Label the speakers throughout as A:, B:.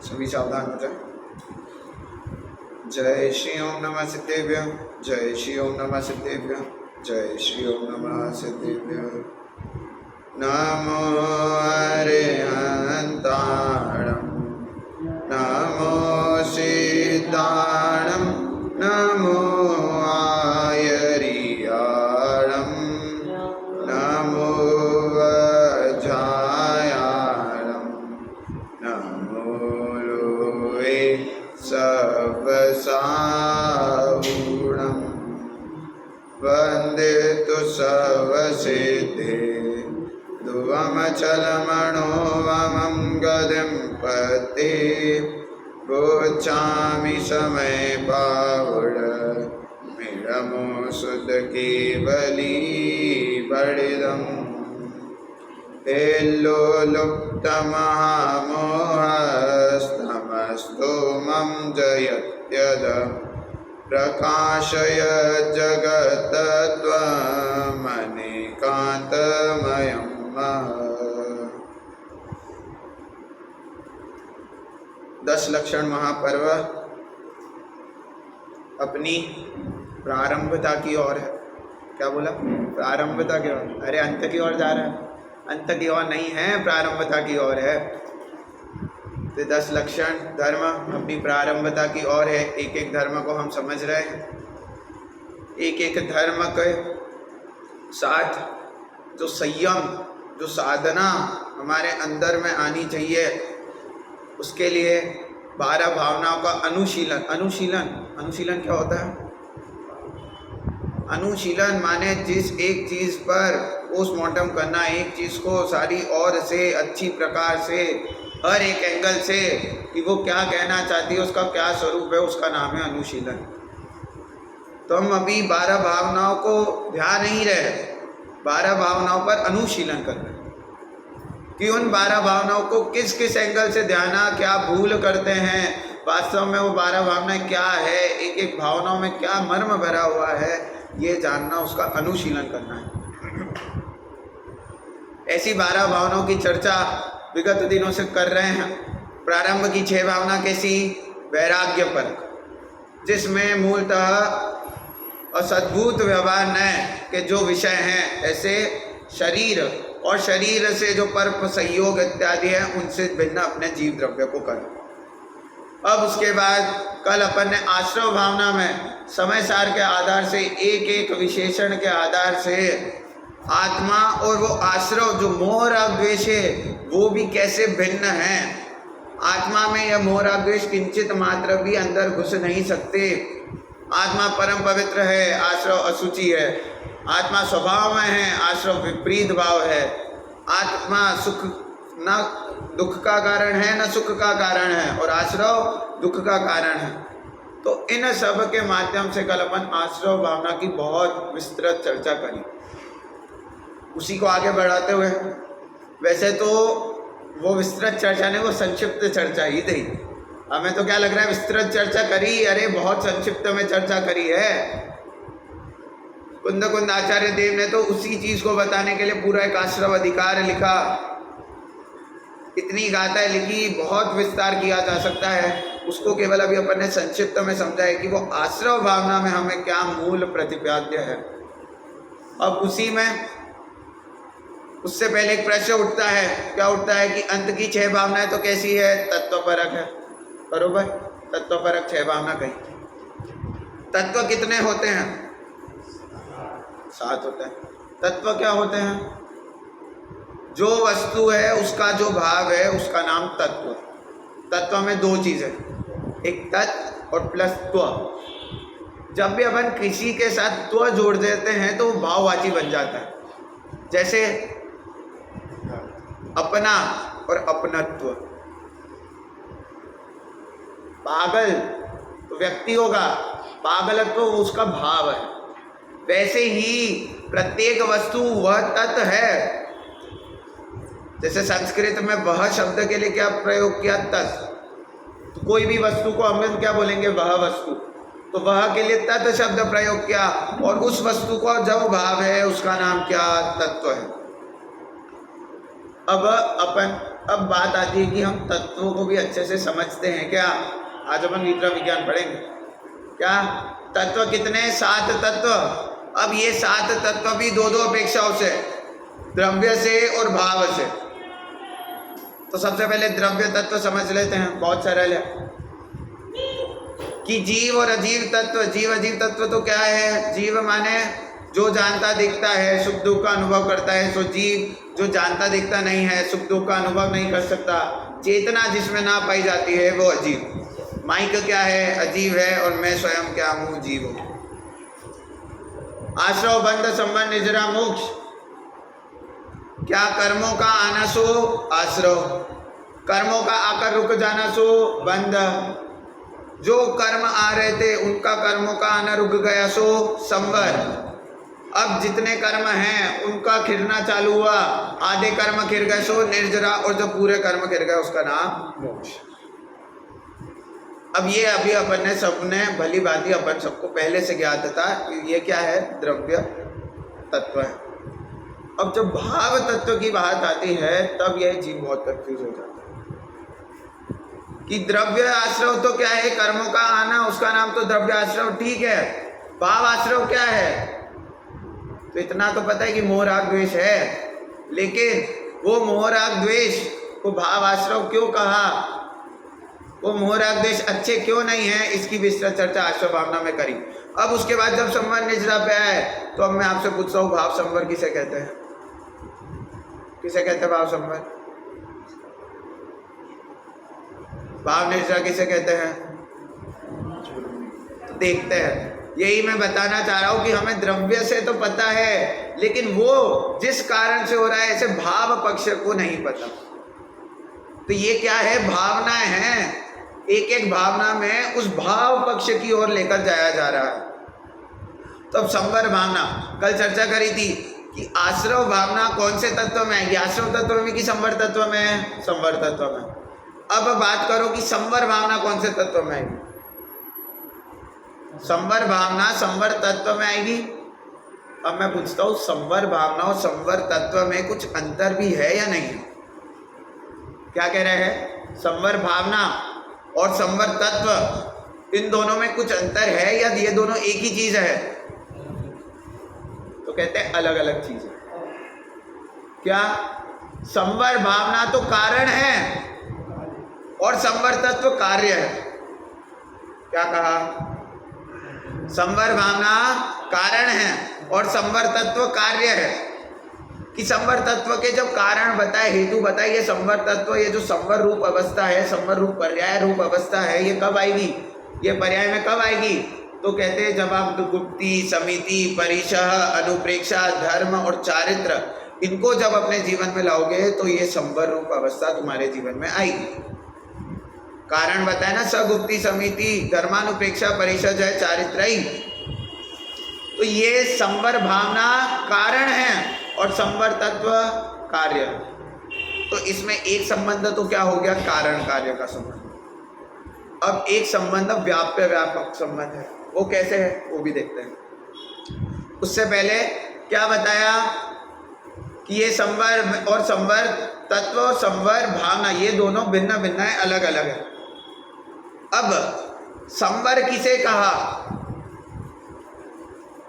A: सभी सावधान हो जाए। जय श्री ओम नमः सिद्धेभ्य, जय श्री ओम नमः सिद्धेभ्य, जय श्री ओम नमः सिद्धेभ्य। नमो अरिहन्ताणं, नमो सिद्धाणं, नमो आयरियाणं, नमो वज्रायाणं, नमो लोहे सर्वसाहुणं, वन्दे तु सर्वसिद्धे ध्रुवमचलमणो वमं गतिं पते गोचामि समय पावड मिडमो सुध केवली बड़िदम् हेलो लुप्तमहामोहस्तमस्तो मम जयत्यद प्रकाशय जगत्तत्त्वमनेकान्तमयम्। 10 लक्षण महापर्व अपनी प्रारंभता की ओर है। क्या बोला? प्रारंभता की ओर। अरे अंत की ओर जा रहा है, अंत की ओर नहीं है, प्रारंभता की ओर है। तो 10 लक्षण धर्म अपनी प्रारंभता की ओर है। एक एक धर्म को हम समझ रहे हैं। एक एक धर्म के साथ जो संयम, जो साधना हमारे अंदर में आनी चाहिए, उसके लिए 12 भावनाओं का अनुशीलन। अनुशीलन क्या होता है? अनुशीलन माने जिस एक चीज़ पर पोस्टमार्टम करना, एक चीज़ को सारी और से अच्छी प्रकार से हर एक एंगल से कि वो क्या कहना चाहती है, उसका क्या स्वरूप है, उसका नाम है अनुशीलन। तो हम अभी 12 भावनाओं को ध्यान नहीं रहे, 12 भावनाओं पर अनुशीलन कर रहे हैं कि उन 12 भावनाओं को किस किस एंगल से ध्यान, क्या भूल करते हैं, वास्तव में वो 12 भावनाएं क्या है, एक एक भावनाओं में क्या मर्म भरा हुआ है, ये जानना, उसका अनुशीलन करना है। ऐसी 12 भावनाओं की चर्चा विगत दिनों से कर रहे हैं। प्रारंभ की 6 भावना कैसी? वैराग्य पर, जिसमें मूलतः असद्भुत व्यवहार न के जो विषय हैं, ऐसे शरीर और शरीर से जो पर संयोग इत्यादि है, उनसे भिन्न अपने जीव द्रव्य को करें। अब उसके बाद कल अपन ने आश्रव भावना में समय सार के आधार से, एक एक विशेषण के आधार से आत्मा और वो आश्रव जो मोह राग द्वेष है, वो भी कैसे भिन्न हैं। आत्मा में यह मोह राग द्वेष किंचित मात्र भी अंदर घुस नहीं सकते। आत्मा परम पवित्र है, आश्रव अशुचि है। आत्मा स्वभाव में है, आश्रव विपरीत भाव है। आत्मा सुख न दुख का कारण है, न सुख का कारण है, और आश्रव दुख का कारण है। तो इन सब के माध्यम से कल अपन आश्रव भावना की बहुत विस्तृत चर्चा करी। उसी को आगे बढ़ाते हुए, वैसे तो वो विस्तृत चर्चा नहीं, वो संक्षिप्त चर्चा ही थी। हमें तो क्या लग रहा है विस्तृत चर्चा करी, अरे बहुत संक्षिप्त में चर्चा करी है। कुंद आचार्य देव ने तो उसी चीज को बताने के लिए पूरा एक आश्रव अधिकार लिखा, इतनी गाथाएं लिखी, बहुत विस्तार किया जा सकता है। उसको केवल अभी अपन ने संक्षिप्त में समझा है कि वो आश्रव भावना में हमें क्या मूल प्रतिपाद्य है। अब उसी में उससे पहले एक प्रश्न उठता है। क्या उठता है कि अंत की 6 भावनाएं तो कैसी है? तत्वपरक है, बरोबर। तत्वपरक 6 भावना कही। तत्व कितने होते हैं? 7 होते हैं। तत्व क्या होते हैं? जो वस्तु है उसका जो भाव है, उसका नाम तत्व। तत्व में 2 चीजें, एक तत्व और प्लस त्व। जब भी अपन किसी के साथ त्व जोड़ देते हैं तो वो भाववाची बन जाता है। जैसे अपना और अपनत्व। पागल तो व्यक्ति होगा, पागलत्व उसका भाव है। वैसे ही प्रत्येक वस्तु वह तत्व है। जैसे संस्कृत में वह शब्द के लिए क्या प्रयोग किया? तत्। तो कोई भी वस्तु को हम क्या बोलेंगे? वह वस्तु। तो वह के लिए तत् शब्द प्रयोग किया, और उस वस्तु को जो भाव है उसका नाम क्या? तत्व है। अब अपन अब बात आती है कि हम तत्वों को भी अच्छे से समझते हैं क्या। आज अपन वितरण विज्ञान पढ़ेंगे। क्या तत्व कितने? 7 तत्व। अब ये 7 तत्व भी दो अपेक्षाओं से, द्रव्य से और भाव से। तो सबसे पहले द्रव्य तत्व समझ लेते हैं, बहुत सरल है कि जीव और अजीव तत्व। जीव अजीव तत्व तो क्या है? जीव माने जो जानता दिखता है, सुख दुख का अनुभव करता है, सो जीव। जो जानता दिखता नहीं है, सुख दुख का अनुभव नहीं कर सकता, चेतना जिसमें ना पाई जाती है, वो अजीव। माइक क्या है? अजीव है। और मैं स्वयं क्या हूँ? जीव हूँ। आश्रव बंध संबंध निजरा मोक्ष। क्या कर्मों का आना सो आश्रव, कर्मों का आकर रुक जाना सो बंध। जो कर्म आ रहे थे उनका कर्मों का आना रुक गया सो संवर। अब जितने कर्म हैं उनका खिरना चालू हुआ, आधे कर्म खिर गए सो निर्जरा, और जो पूरे कर्म खिर गए उसका नाम मोक्ष। अब ये अभी अपन ने सबने भली भांति अपन सबको पहले से ज्ञात था, ये क्या है? द्रव्य तत्व है। अब जब भाव तत्व की बात आती है तब यह जीव बहुत कंफ्यूज हो जाता है कि द्रव्य आश्रव तो क्या है? कर्मों का आना, उसका नाम तो द्रव्य आश्रव, ठीक है। भाव आश्रव क्या है? तो इतना तो पता है कि मोह राग द्वेष है, लेकिन वो मोह राग द्वेष को भाव आश्रव क्यों कहा? वो मोह राग द्वेष अच्छे क्यों नहीं है? इसकी विस्तृत चर्चा आश्रव भावना में करी। अब उसके बाद जब संवर निजरा पे आए तो अब मैं आपसे पूछता हूँ, भाव संवर किसे कहते हैं? किसे कहते हैं भाव संवर? भाव निजरा किसे कहते हैं? देखते हैं। यही मैं बताना चाह रहा हूं कि हमें द्रव्य से तो पता है, लेकिन वो जिस कारण से हो रहा है ऐसे भाव पक्ष को नहीं पता। तो ये क्या है? भावनाएं हैं। एक एक भावना में उस भाव पक्ष की ओर लेकर जाया जा रहा है। तो अब संवर भावना कल चर्चा करी थी कि आश्रव भावना कौन से तत्व में आएगी? आश्रव तत्व में कि संवर तत्व में? संवर तत्व में। अब बात करो कि संवर भावना कौन से तत्व में आएगी? संवर भावना संवर तत्व में आएगी। अब मैं पूछता हूं, संवर भावना और संवर तत्व में कुछ अंतर भी है या नहीं? क्या कह रहे हैं? संवर भावना और संवर तत्व, इन दोनों में कुछ अंतर है या ये दोनों एक ही चीज है? तो कहते हैं अलग अलग चीज है। क्या? संवर भावना तो कारण है और संवर तत्व कार्य है। क्या कहा? संवर भावना कारण है और संवर तत्व कार्य है। कि संवर तत्व के जब कारण बताए, हेतु बताए, ये संवर तत्व, ये जो संवर रूप अवस्था है, संवर रूप पर्याय रूप अवस्था है, ये कब आएगी? ये पर्याय में कब आएगी? तो कहते हैं जब आप गुप्ति, समिति, परिशह, अनुप्रेक्षा, धर्म और चारित्र, इनको जब अपने जीवन में लाओगे तो ये संवर रूप अवस्था तुम्हारे जीवन में आएगी। कारण बताए ना, सगुप्ति, समिति, धर्मानुप्रेक्षा, परिषद है, चारित्र। तो ये संवर भावना कारण है और संवर तत्व कार्य। तो इसमें एक संबंध तो क्या हो गया? कारण कार्य का संबंध। अब एक संबंध व्याप्य व्यापक संबंध है, वो कैसे है वो भी देखते हैं। उससे पहले क्या बताया कि ये संवर और संवर तत्व और संवर भावना, ये दोनों भिन्न भिन्न है, अलग अलग है। अब संवर किसे कहा?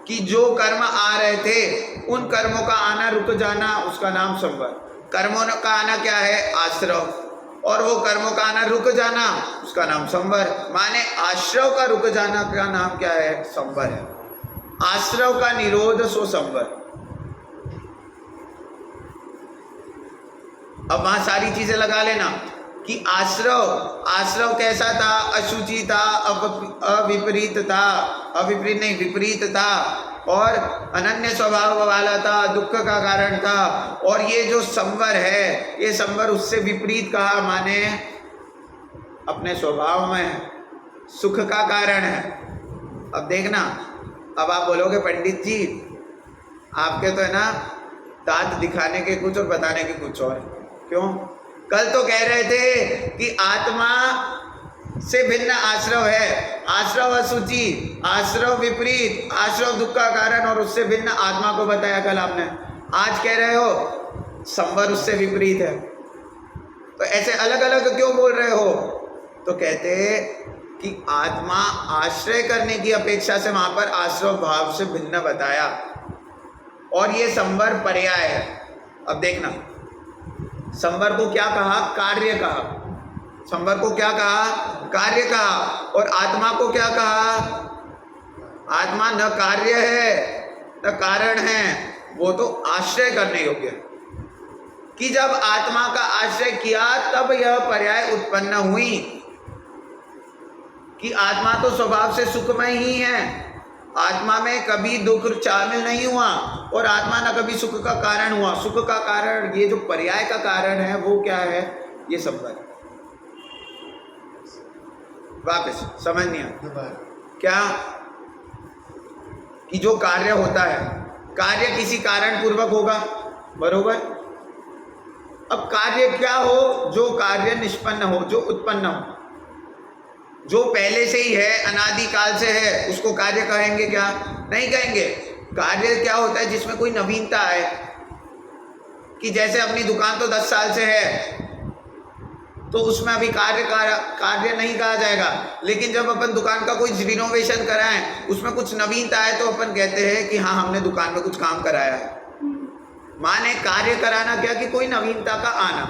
A: कि जो कर्म आ रहे थे उन कर्मों का आना रुक जाना, उसका नाम संवर। कर्मों का आना क्या है? आश्रव। और वो कर्मों का आना रुक जाना, उसका नाम संवर। माने आश्रव का रुक जाना का नाम क्या है? संवर है। आश्रव का निरोध सो संवर। अब वहां सारी चीजें लगा लेना कि आश्रव कैसा था? अशुचि था, अविपरीत था, अविपरीत नहीं विपरीत था, और अनन्य स्वभाव वाला था, दुख का कारण था। और ये जो संवर है, ये संवर उससे विपरीत कहा, माने अपने स्वभाव में सुख का कारण है। अब देखना, अब आप बोलोगे पंडित जी आपके तो है ना दांत दिखाने के कुछ और बताने के कुछ और। क्यों? कल तो कह रहे थे कि आत्मा से भिन्न आश्रव है, आश्रव अशुचि, आश्रव विपरीत, आश्रव दुख का कारण, और उससे भिन्न आत्मा को बताया कल आपने। आज कह रहे हो संवर उससे विपरीत है। तो ऐसे अलग अलग क्यों बोल रहे हो? तो कहते कि आत्मा आश्रय करने की अपेक्षा से वहां पर आश्रव भाव से भिन्न बताया, और ये संवर पर्याय है। अब देखना, संवर को क्या कहा? कार्य कहा। संवर को क्या कहा? कार्य कहा। और आत्मा को क्या कहा? आत्मा न कार्य है न कारण है, वो तो आश्रय करने योग्य है। कि जब आत्मा का आश्रय किया तब यह पर्याय उत्पन्न हुई कि आत्मा तो स्वभाव से सुखमय ही है, आत्मा में कभी दुख शामिल नहीं हुआ, और आत्मा न कभी सुख का कारण हुआ। सुख का कारण, ये जो पर्याय का कारण है वो क्या है? ये संवर। वापस समझ नहीं आया क्या? कि जो कार्य होता है, कार्य किसी कारण पूर्वक होगा, बरोबर। अब कार्य क्या हो? जो कार्य निष्पन्न हो, जो उत्पन्न हो, जो पहले से ही है, अनादि काल से है, उसको कार्य कहेंगे क्या? नहीं कहेंगे। कार्य क्या होता है? जिसमें कोई नवीनता है। कि जैसे अपनी दुकान तो 10 साल से है, तो उसमें अभी कार्य नहीं कहा जाएगा। लेकिन जब अपन दुकान का कोई रिनोवेशन कराएं, उसमें कुछ नवीनता है, तो अपन कहते हैं कि हाँ, हमने दुकान में कुछ काम कराया है। माने कार्य कराना क्या? कि कोई नवीनता का आना।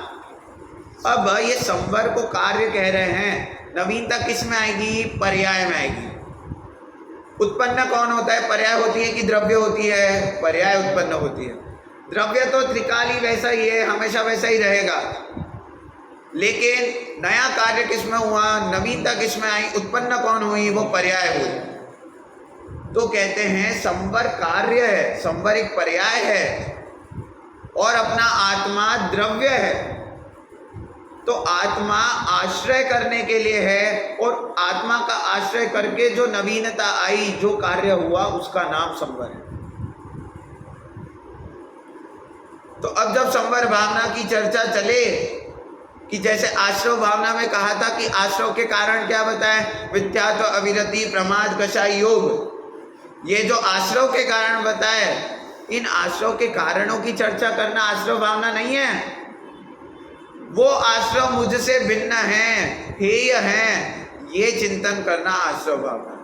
A: अब ये संवर को कार्य कह रहे हैं। नवीनता किस में आएगी? पर्याय में आएगी। उत्पन्न कौन होता है? पर्याय होती है कि द्रव्य होती है? पर्याय उत्पन्न होती है। द्रव्य तो त्रिकाली वैसा ही है, हमेशा वैसा ही रहेगा। लेकिन नया कार्य किसमें हुआ? नवीनता किसमें आई? उत्पन्न कौन हुई? वो पर्याय हुई। तो कहते हैं संवर कार्य है, संवर एक पर्याय है, और अपना आत्मा द्रव्य है। तो आत्मा आश्रय करने के लिए है, और आत्मा का आश्रय करके जो नवीनता आई, जो कार्य हुआ, उसका नाम संवर है। तो अब जब संवर भावना की चर्चा चले, कि जैसे आश्रव भावना में कहा था कि आश्रव के कारण क्या बताए? विद्यात्व, अविरति, प्रमाद, कषाय, योग। ये जो आश्रव के कारण बताए, इन आश्रव के कारणों की चर्चा करना आश्रव भावना नहीं है। वो आश्रव मुझसे भिन्न है, हेय है, ये चिंतन करना आश्रव भावना।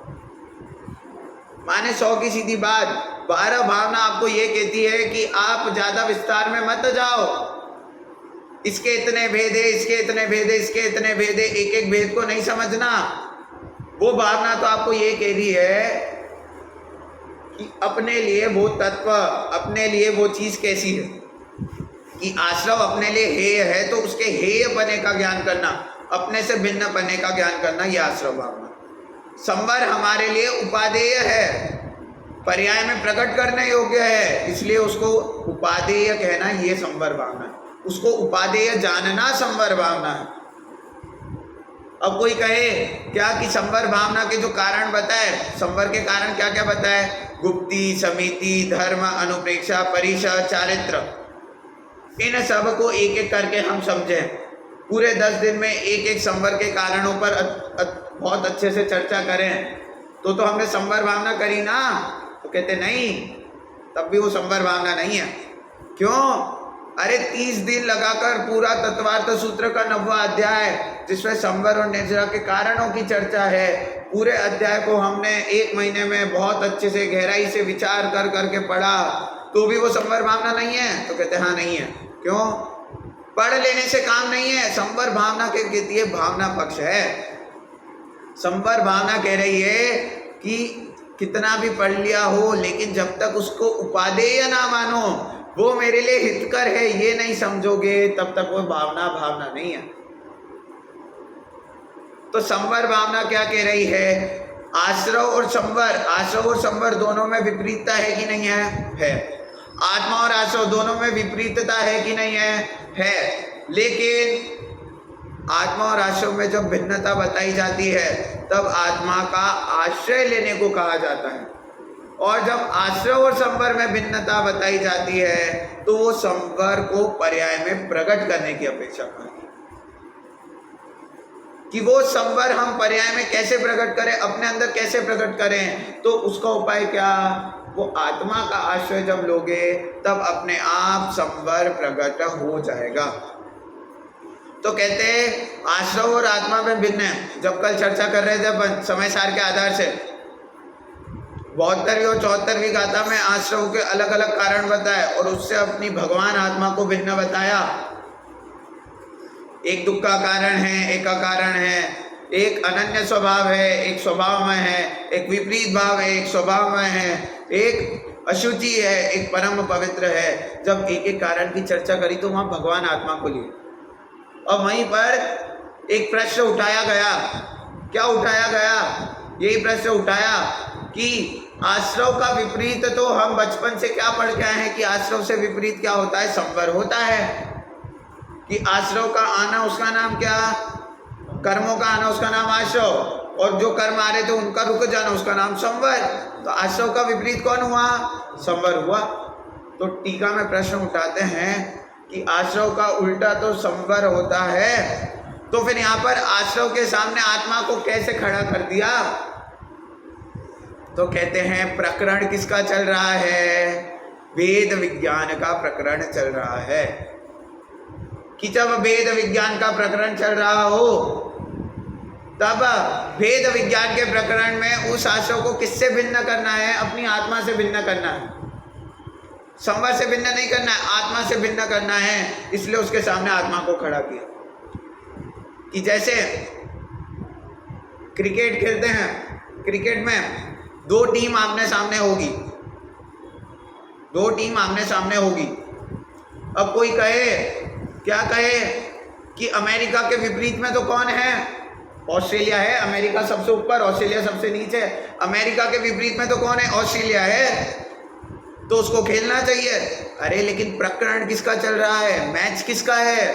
A: माने 100 की सीधी बात, 12 भावना आपको ये कहती है कि आप ज्यादा विस्तार में मत जाओ, इसके इतने भेद है, इसके इतने भेद है, इसके इतने भेद है, एक एक भेद को नहीं समझना। वो भावना तो आपको ये कह रही है कि अपने लिए वो तत्व, अपने लिए वो चीज कैसी है, कि आश्रव अपने लिए हेय है, तो उसके हेय बने का ज्ञान करना, अपने से भिन्न बने का ज्ञान करना, यह आश्रव भावना। संवर हमारे लिए उपादेय है, पर्याय में प्रकट करने योग्य है, इसलिए उसको उपादेय कहना ये संवर भावना है। उसको उपादेय जानना संवर भावना है। अब कोई कहे क्या कि संवर भावना के जो कारण बताए, संवर के कारण क्या क्या बताए? गुप्ति, समिति, धर्म, अनुप्रेक्षा, परिसर, चारित्र। इन सब को एक एक करके हम समझें। पूरे 10 दिन में एक एक संवर के कारणों पर बहुत अच्छे से चर्चा करें, तो हमने संवर भावना करी ना। तो कहते नहीं, तब भी वो संवर भावना नहीं है। क्यों? अरे 30 दिन लगाकर पूरा तत्वार्थ सूत्र का 9वां अध्याय, जिसमें संवर और निर्जरा के कारणों की चर्चा है, पूरे अध्याय को हमने 1 महीने में बहुत अच्छे से गहराई से विचार कर करके पढ़ा, तो भी वो संवर भावना नहीं है। तो कहते हाँ नहीं है। क्यों? पढ़ लेने से काम नहीं है। संवर भावना के कहती है भावना पक्ष है। संवर भावना कह रही है कि कितना भी पढ़ लिया हो, लेकिन जब तक उसको उपादेय ना मानो, वो मेरे लिए हितकर है, ये नहीं समझोगे, तब तक वो भावना नहीं है। तो संवर भावना क्या कह रही है? आश्रव और संवर दोनों में विपरीतता है कि नहीं है? है। आत्मा और आश्रव दोनों में विपरीतता है कि नहीं है? है। लेकिन आत्मा और आश्रव में जब भिन्नता बताई जाती है, तब आत्मा का आश्रय लेने को कहा जाता है, और जब आश्रव और संवर में भिन्नता बताई जाती है, तो वो संवर को पर्याय में प्रकट करने की अपेक्षा करती है। कि वो संवर हम पर्याय में कैसे प्रकट करें, अपने अंदर कैसे प्रकट करें? तो उसका उपाय क्या? वो आत्मा का आश्रय जब लोगे, तब अपने आप संवर प्रकट हो जाएगा। तो कहते हैं आश्रव और आत्मा में भिन्न है। जब कल चर्चा कर रहे थे अपन समय सार के आधार से 72वीं और 74वीं गाथा में आश्रव के अलग अलग कारण बताए और उससे अपनी भगवान आत्मा को भिन्न बताया। एक दुख का कारण है, एक अकारण है, एक अनन्य स्वभाव है, एक स्वभाव में है, एक विपरीत भाव है, एक स्वभाव में है, एक अशुचि है, एक परम पवित्र है। जब एक एक कारण की चर्चा करी तो वहां भगवान आत्मा को लिए और वहीं पर एक प्रश्न उठाया गया। क्या उठाया गया? यही प्रश्न उठाया कि आश्रव का विपरीत तो हम बचपन से क्या पढ़ के आए हैं कि आश्रव से विपरीत क्या होता है? संवर होता है। कि आश्रव का आना उसका नाम क्या? कर्मों का आना उसका नाम आश्रव, और जो कर्म आ रहे थे उनका रुक जाना उसका नाम संवर। तो आश्रव का विपरीत कौन हुआ? संवर हुआ। तो टीका में प्रश्न उठाते हैं कि आश्रव का उल्टा तो संवर होता है, तो फिर यहाँ पर आश्रव के सामने आत्मा को कैसे खड़ा कर दिया? तो कहते हैं प्रकरण किसका चल रहा है? वेद विज्ञान का प्रकरण चल रहा है। कि जब वेद विज्ञान का प्रकरण चल रहा हो तब वेद विज्ञान के प्रकरण में उस आश्रव को किससे भिन्न करना है? अपनी आत्मा से भिन्न करना है। संवर से भिन्न नहीं करना है, आत्मा से भिन्न करना है। इसलिए उसके सामने आत्मा को खड़ा किया। कि जैसे क्रिकेट खेलते हैं, क्रिकेट में दो टीम आमने सामने होगी, दो टीम आमने सामने होगी। अब कोई कहे, क्या कहे कि अमेरिका के विपरीत में तो कौन है? ऑस्ट्रेलिया है। अमेरिका सबसे ऊपर, ऑस्ट्रेलिया सबसे नीचे। अमेरिका के विपरीत में तो कौन है? ऑस्ट्रेलिया है। तो उसको खेलना चाहिए। अरे लेकिन प्रकरण किसका चल रहा है? मैच किसका है?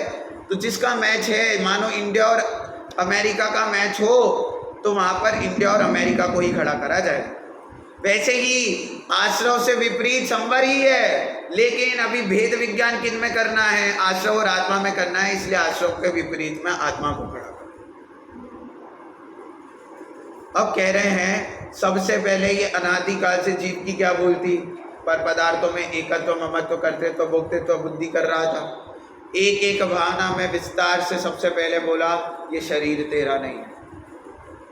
A: तो जिसका मैच है, मानो इंडिया और अमेरिका का मैच हो, तो वहां पर इंडिया और अमेरिका को ही खड़ा करा जाए। वैसे ही आश्रव से विपरीत संवर ही है, लेकिन अभी भेद विज्ञान किन में करना है? आश्रव और आत्मा में करना है। इसलिए आश्रव के विपरीत में आत्मा को खड़ा कर। अब कह रहे हैं सबसे पहले ये अनादिकाल से जीव की क्या बोलती? पर पदार्थों में एकत्व, ममत्व, कर्तृत्व, भोक्तृत्व बुद्धि कर रहा था। एक एक भावना में विस्तार से सबसे पहले बोला ये शरीर तेरा नहीं है,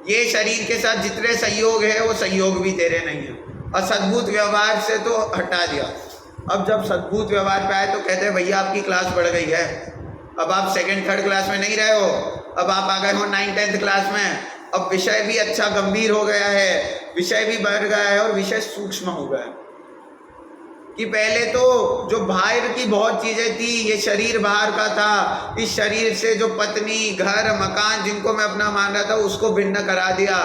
A: ये शरीर के साथ जितने संयोग है वो संयोग भी तेरे नहीं है। और सद्भूत व्यवहार से तो हटा दिया। अब जब सद्भूत व्यवहार पे आए तो कहते हैं भैया आपकी क्लास बढ़ गई है, अब आप 2nd 3rd क्लास में नहीं रहे हो, अब आप आ गए हो 9th 10th क्लास में। अब विषय भी अच्छा गंभीर हो गया है, विषय भी बढ़ गया है और विषय सूक्ष्म हो गया है। कि पहले तो जो बाहर की बहुत चीजें थी, ये शरीर बाहर का था। इस शरीर से जो पत्नी, घर, मकान जिनको मैं अपना मान रहा था उसको भिन्न करा दिया।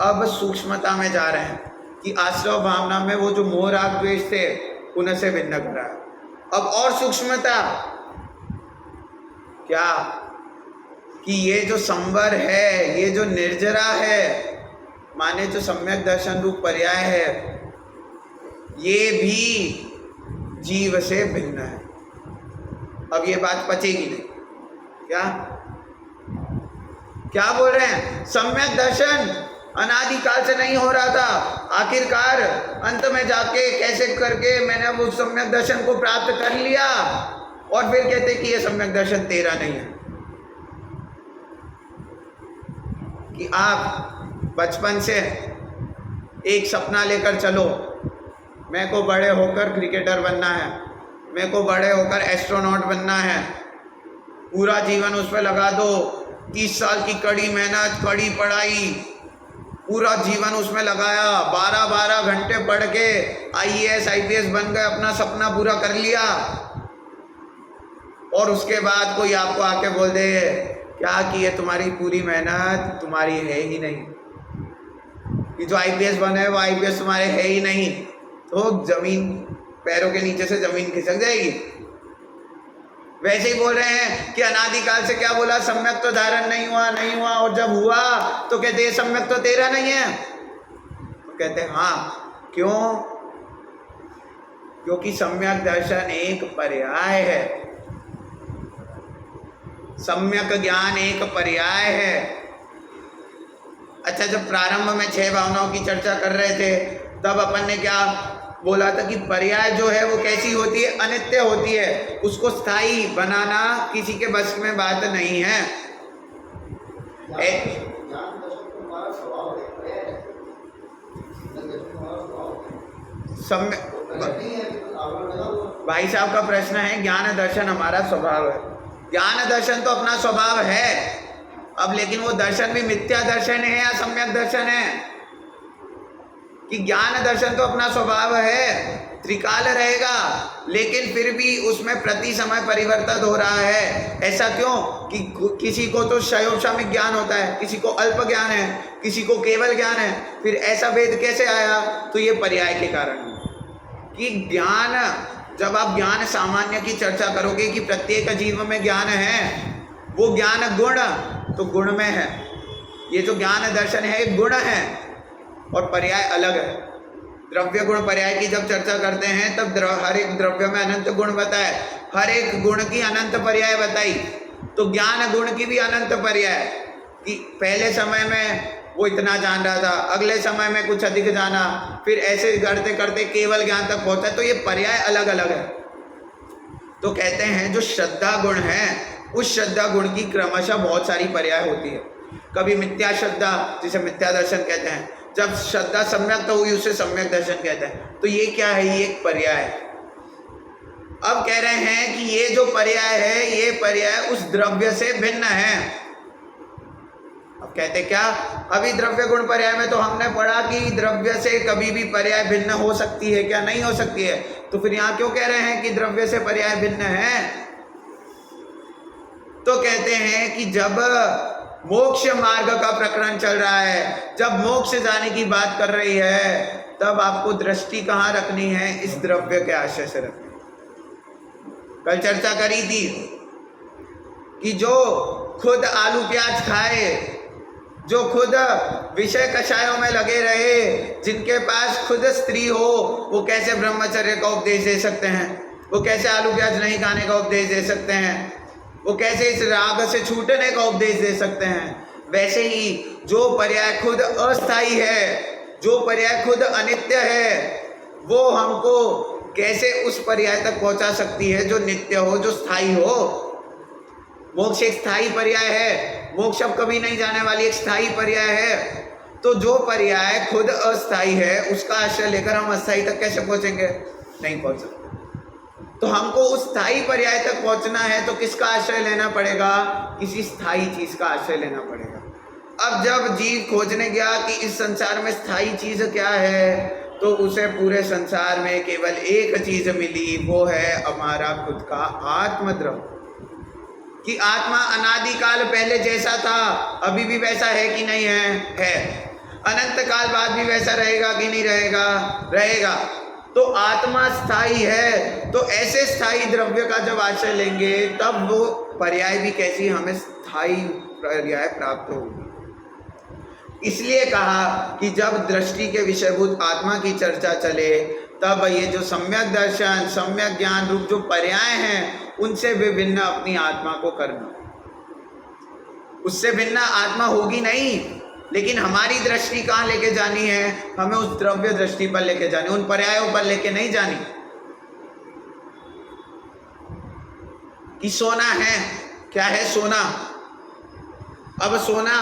A: अब सूक्ष्मता में जा रहे हैं कि आश्रव भावना में वो जो मोह राग द्वेष थे उनसे भिन्न करा। अब और सूक्ष्मता क्या? कि ये जो संवर है, ये जो निर्जरा है, माने जो सम्यक दर्शन रूप पर्याय है, ये भी जीव से भिन्न है। अब ये बात पचेगी नहीं। क्या क्या बोल रहे हैं? सम्यक दर्शन अनादिकाल से नहीं हो रहा था, आखिरकार अंत में जाके कैसे करके मैंने वो सम्यक दर्शन को प्राप्त कर लिया। और फिर कहते कि ये सम्यक दर्शन तेरा नहीं है। कि आप बचपन से एक सपना लेकर चलो, मेरे को बड़े होकर क्रिकेटर बनना है, मेरे को बड़े होकर एस्ट्रोनॉट बनना है। पूरा जीवन उस पर लगा दो, 30 साल की कड़ी मेहनत, कड़ी पढ़ाई, पूरा जीवन उसमें लगाया, 12-12 घंटे पढ़ के IAS IPS बन गए, अपना सपना पूरा कर लिया। और उसके बाद कोई आपको आके बोल दे क्या कि ये तुम्हारी पूरी मेहनत तुम्हारी है ही नहीं, कि जो IPS बने वो IPS तुम्हारे है ही नहीं, तो जमीन पैरों के नीचे से जमीन खिसक जाएगी। वैसे ही बोल रहे हैं कि अनादिकाल से क्या बोला? सम्यक तो धारण नहीं हुआ, और जब हुआ तो कहते हैं सम्यक तो तेरा नहीं है। तो कहते हैं हाँ, क्यों? क्योंकि सम्यक दर्शन एक पर्याय है, सम्यक ज्ञान एक पर्याय है। अच्छा, जब प्रारंभ में 6 भावनाओं की चर्चा कर रहे थे तब अपन ने क्या बोला था कि पर्याय जो है वो कैसी होती है, अनित्य होती है, उसको स्थायी बनाना किसी के बस में बात नहीं है। भाई साहब का प्रश्न है ज्ञान दर्शन हमारा स्वभाव है। ज्ञान दर्शन तो अपना स्वभाव है, अब लेकिन वो दर्शन भी मिथ्या दर्शन है या सम्यक दर्शन है? कि ज्ञान दर्शन तो अपना स्वभाव है, त्रिकाल रहेगा, लेकिन फिर भी उसमें प्रति समय परिवर्तन हो रहा है। ऐसा क्यों कि किसी को तो क्षयोपशामिक ज्ञान होता है, किसी को अल्प ज्ञान है, किसी को केवल ज्ञान है, फिर ऐसा भेद कैसे आया? तो ये पर्याय के कारण कि ज्ञान, जब आप ज्ञान सामान्य की चर्चा करोगे कि प्रत्येक जीव में ज्ञान है, वो ज्ञान गुण तो गुण में है, ये जो ज्ञान दर्शन है गुण है और पर्याय अलग है। द्रव्य गुण पर्याय की जब चर्चा करते हैं तब हर एक द्रव्य में अनंत गुण बताए, हर एक गुण की अनंत पर्याय बताई, तो ज्ञान गुण की भी अनंत पर्याय कि पहले समय में वो इतना जान रहा था, अगले समय में कुछ अधिक जाना, फिर ऐसे करते करते केवल ज्ञान तक पहुंचा, तो ये पर्याय अलग अलग है। तो कहते हैं जो श्रद्धा गुण है, उस श्रद्धा गुण की क्रमशः बहुत सारी पर्याय होती है। कभी मिथ्या श्रद्धा, जिसे मिथ्या दर्शन कहते हैं, जब श्रद्धा सम्यक तो हुई उसे सम्यक दर्शन कहते हैं। तो ये क्या है? ये एक पर्याय। अब कह रहे हैं कि ये जो पर्याय है, ये पर्याय उस द्रव्य से भिन्न है। अब कहते क्या? अभी द्रव्य गुण पर्याय में तो हमने पढ़ा कि द्रव्य से कभी भी पर्याय भिन्न हो सकती है, क्या नहीं हो सकती है? तो फिर यहाँ क्यों कह रहे हैं कि द्रव्य से पर्याय भिन्न है? तो कहते हैं कि जब मोक्ष मार्ग का प्रकरण चल रहा है, जब मोक्ष जाने की बात कर रही है, तब आपको दृष्टि कहाँ रखनी है? इस द्रव्य के आश्रय से रखनी। कल चर्चा करी थी कि जो खुद आलू प्याज खाए, जो खुद विषय कषायों में लगे रहे, जिनके पास खुद स्त्री हो, वो कैसे ब्रह्मचर्य का उपदेश दे सकते हैं? वो कैसे आलू प्याज नहीं खाने का उपदेश दे सकते हैं? वो कैसे इस राग से छूटने का उपदेश दे सकते हैं? वैसे ही जो पर्याय खुद अस्थाई है, जो पर्याय खुद अनित्य है, वो हमको कैसे उस पर्याय तक पहुंचा सकती है जो नित्य हो, जो स्थायी हो? मोक्ष एक स्थायी पर्याय है, मोक्ष अब कभी नहीं जाने वाली एक स्थायी पर्याय है। तो जो पर्याय खुद अस्थायी है, उसका आश्रय लेकर हम अस्थायी तक कैसे पहुंचेंगे? नहीं पहुंच सकते। तो हमको उस स्थायी पर्याय तक पहुंचना है तो किसका आश्रय लेना पड़ेगा? किसी स्थायी चीज का आश्रय लेना पड़ेगा। अब जब जीव खोजने गया कि इस संसार में स्थायी चीज क्या है, तो उसे पूरे संसार में केवल एक चीज मिली, वो है हमारा खुद का आत्मद्रव्य। कि आत्मा अनादिकाल पहले जैसा था अभी भी वैसा है कि नहीं है? है। अनंत काल बाद भी वैसा रहेगा कि नहीं रहेगा? रहेगा। तो आत्मा स्थायी है, तो ऐसे स्थायी द्रव्य का जब आश्रय लेंगे तब वो पर्याय भी कैसी हमें स्थायी पर्याय प्राप्त होगी। इसलिए कहा कि जब दृष्टि के विषयभूत आत्मा की चर्चा चले, तब ये जो सम्यक दर्शन, सम्यक ज्ञान रूप जो पर्याय हैं, उनसे विभिन्न अपनी आत्मा को करना। उससे भिन्न आत्मा होगी नहीं, लेकिन हमारी दृष्टि कहाँ लेके जानी है? हमें उस द्रव्य दृष्टि पर लेके जानी, उन पर्यायों पर लेके नहीं जानी। कि सोना है, क्या है सोना? अब सोना